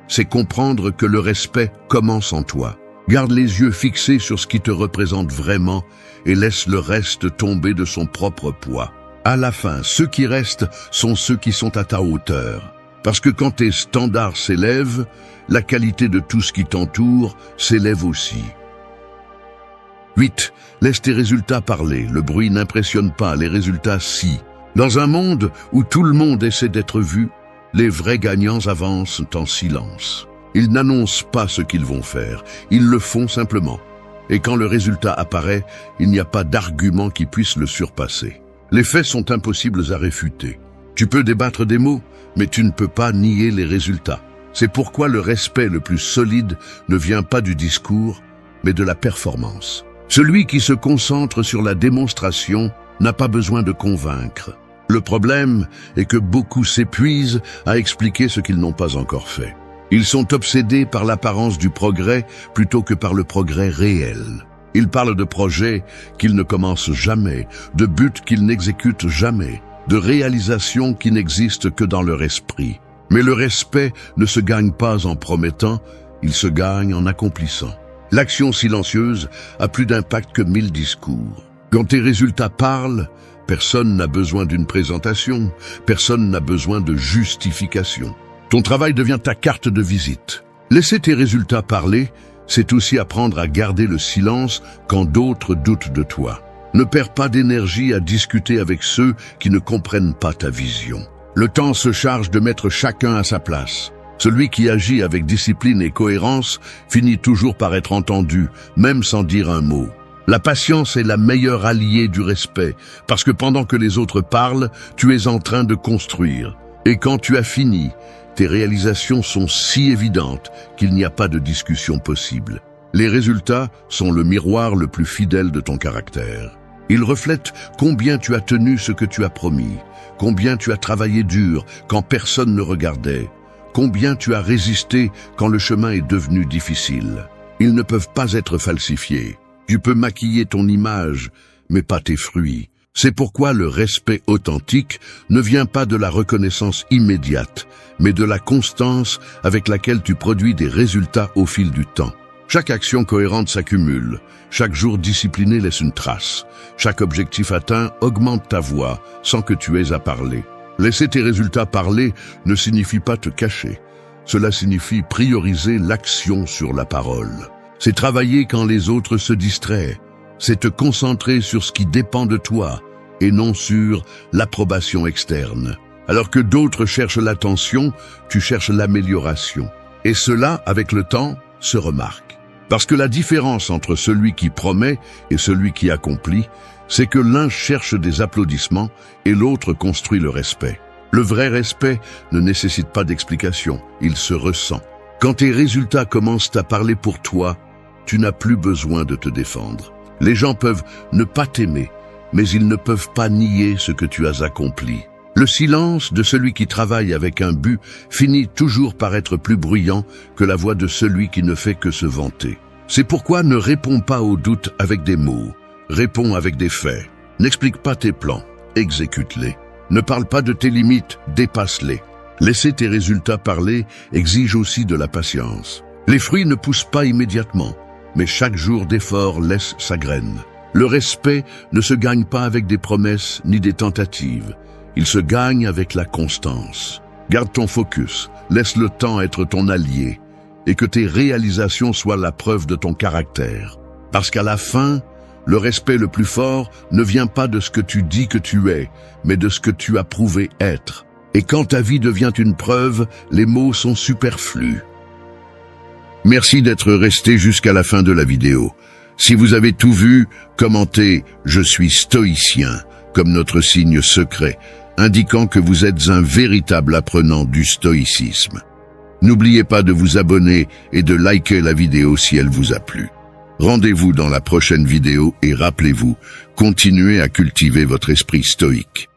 C'est comprendre que le respect commence en toi. Garde les yeux fixés sur ce qui te représente vraiment et laisse le reste tomber de son propre poids. À la fin, ceux qui restent sont ceux qui sont à ta hauteur. Parce que quand tes standards s'élèvent, la qualité de tout ce qui t'entoure s'élève aussi. 8. Laisse tes résultats parler. Le bruit n'impressionne pas, les résultats si. Dans un monde où tout le monde essaie d'être vu, les vrais gagnants avancent en silence. Ils n'annoncent pas ce qu'ils vont faire, ils le font simplement. Et quand le résultat apparaît, il n'y a pas d'argument qui puisse le surpasser. Les faits sont impossibles à réfuter. Tu peux débattre des mots, mais tu ne peux pas nier les résultats. C'est pourquoi le respect le plus solide ne vient pas du discours, mais de la performance. Celui qui se concentre sur la démonstration n'a pas besoin de convaincre. Le problème est que beaucoup s'épuisent à expliquer ce qu'ils n'ont pas encore fait. Ils sont obsédés par l'apparence du progrès plutôt que par le progrès réel. Ils parlent de projets qu'ils ne commencent jamais, de buts qu'ils n'exécutent jamais, de réalisations qui n'existent que dans leur esprit. Mais le respect ne se gagne pas en promettant, il se gagne en accomplissant. L'action silencieuse a plus d'impact que 1000 discours. Quand tes résultats parlent, personne n'a besoin d'une présentation, personne n'a besoin de justification. Ton travail devient ta carte de visite. Laisser tes résultats parler, c'est aussi apprendre à garder le silence quand d'autres doutent de toi. Ne perds pas d'énergie à discuter avec ceux qui ne comprennent pas ta vision. Le temps se charge de mettre chacun à sa place. Celui qui agit avec discipline et cohérence finit toujours par être entendu, même sans dire un mot. La patience est la meilleure alliée du respect, parce que pendant que les autres parlent, tu es en train de construire. Et quand tu as fini, tes réalisations sont si évidentes qu'il n'y a pas de discussion possible. Les résultats sont le miroir le plus fidèle de ton caractère. Ils reflètent combien tu as tenu ce que tu as promis, combien tu as travaillé dur quand personne ne regardait, combien tu as résisté quand le chemin est devenu difficile. Ils ne peuvent pas être falsifiés. Tu peux maquiller ton image, mais pas tes fruits. C'est pourquoi le respect authentique ne vient pas de la reconnaissance immédiate, mais de la constance avec laquelle tu produis des résultats au fil du temps. Chaque action cohérente s'accumule, chaque jour discipliné laisse une trace, chaque objectif atteint augmente ta voix sans que tu aies à parler. Laisser tes résultats parler ne signifie pas te cacher, cela signifie prioriser l'action sur la parole. C'est travailler quand les autres se distraient, c'est te concentrer sur ce qui dépend de toi et non sur l'approbation externe. Alors que d'autres cherchent l'attention, tu cherches l'amélioration. Et cela, avec le temps, se remarque. Parce que la différence entre celui qui promet et celui qui accomplit, c'est que l'un cherche des applaudissements et l'autre construit le respect. Le vrai respect ne nécessite pas d'explication, il se ressent. Quand tes résultats commencent à parler pour toi, tu n'as plus besoin de te défendre. Les gens peuvent ne pas t'aimer, mais ils ne peuvent pas nier ce que tu as accompli. Le silence de celui qui travaille avec un but finit toujours par être plus bruyant que la voix de celui qui ne fait que se vanter. C'est pourquoi ne réponds pas aux doutes avec des mots, réponds avec des faits. N'explique pas tes plans, exécute-les. Ne parle pas de tes limites, dépasse-les. Laisser tes résultats parler exige aussi de la patience. Les fruits ne poussent pas immédiatement, mais chaque jour d'effort laisse sa graine. Le respect ne se gagne pas avec des promesses ni des tentatives. Il se gagne avec la constance. Garde ton focus, laisse le temps être ton allié, et que tes réalisations soient la preuve de ton caractère. Parce qu'à la fin, le respect le plus fort ne vient pas de ce que tu dis que tu es, mais de ce que tu as prouvé être. Et quand ta vie devient une preuve, les mots sont superflus. Merci d'être resté jusqu'à la fin de la vidéo. Si vous avez tout vu, commentez « Je suis stoïcien » comme notre signe secret, indiquant que vous êtes un véritable apprenant du stoïcisme. N'oubliez pas de vous abonner et de liker la vidéo si elle vous a plu. Rendez-vous dans la prochaine vidéo et rappelez-vous, continuez à cultiver votre esprit stoïque.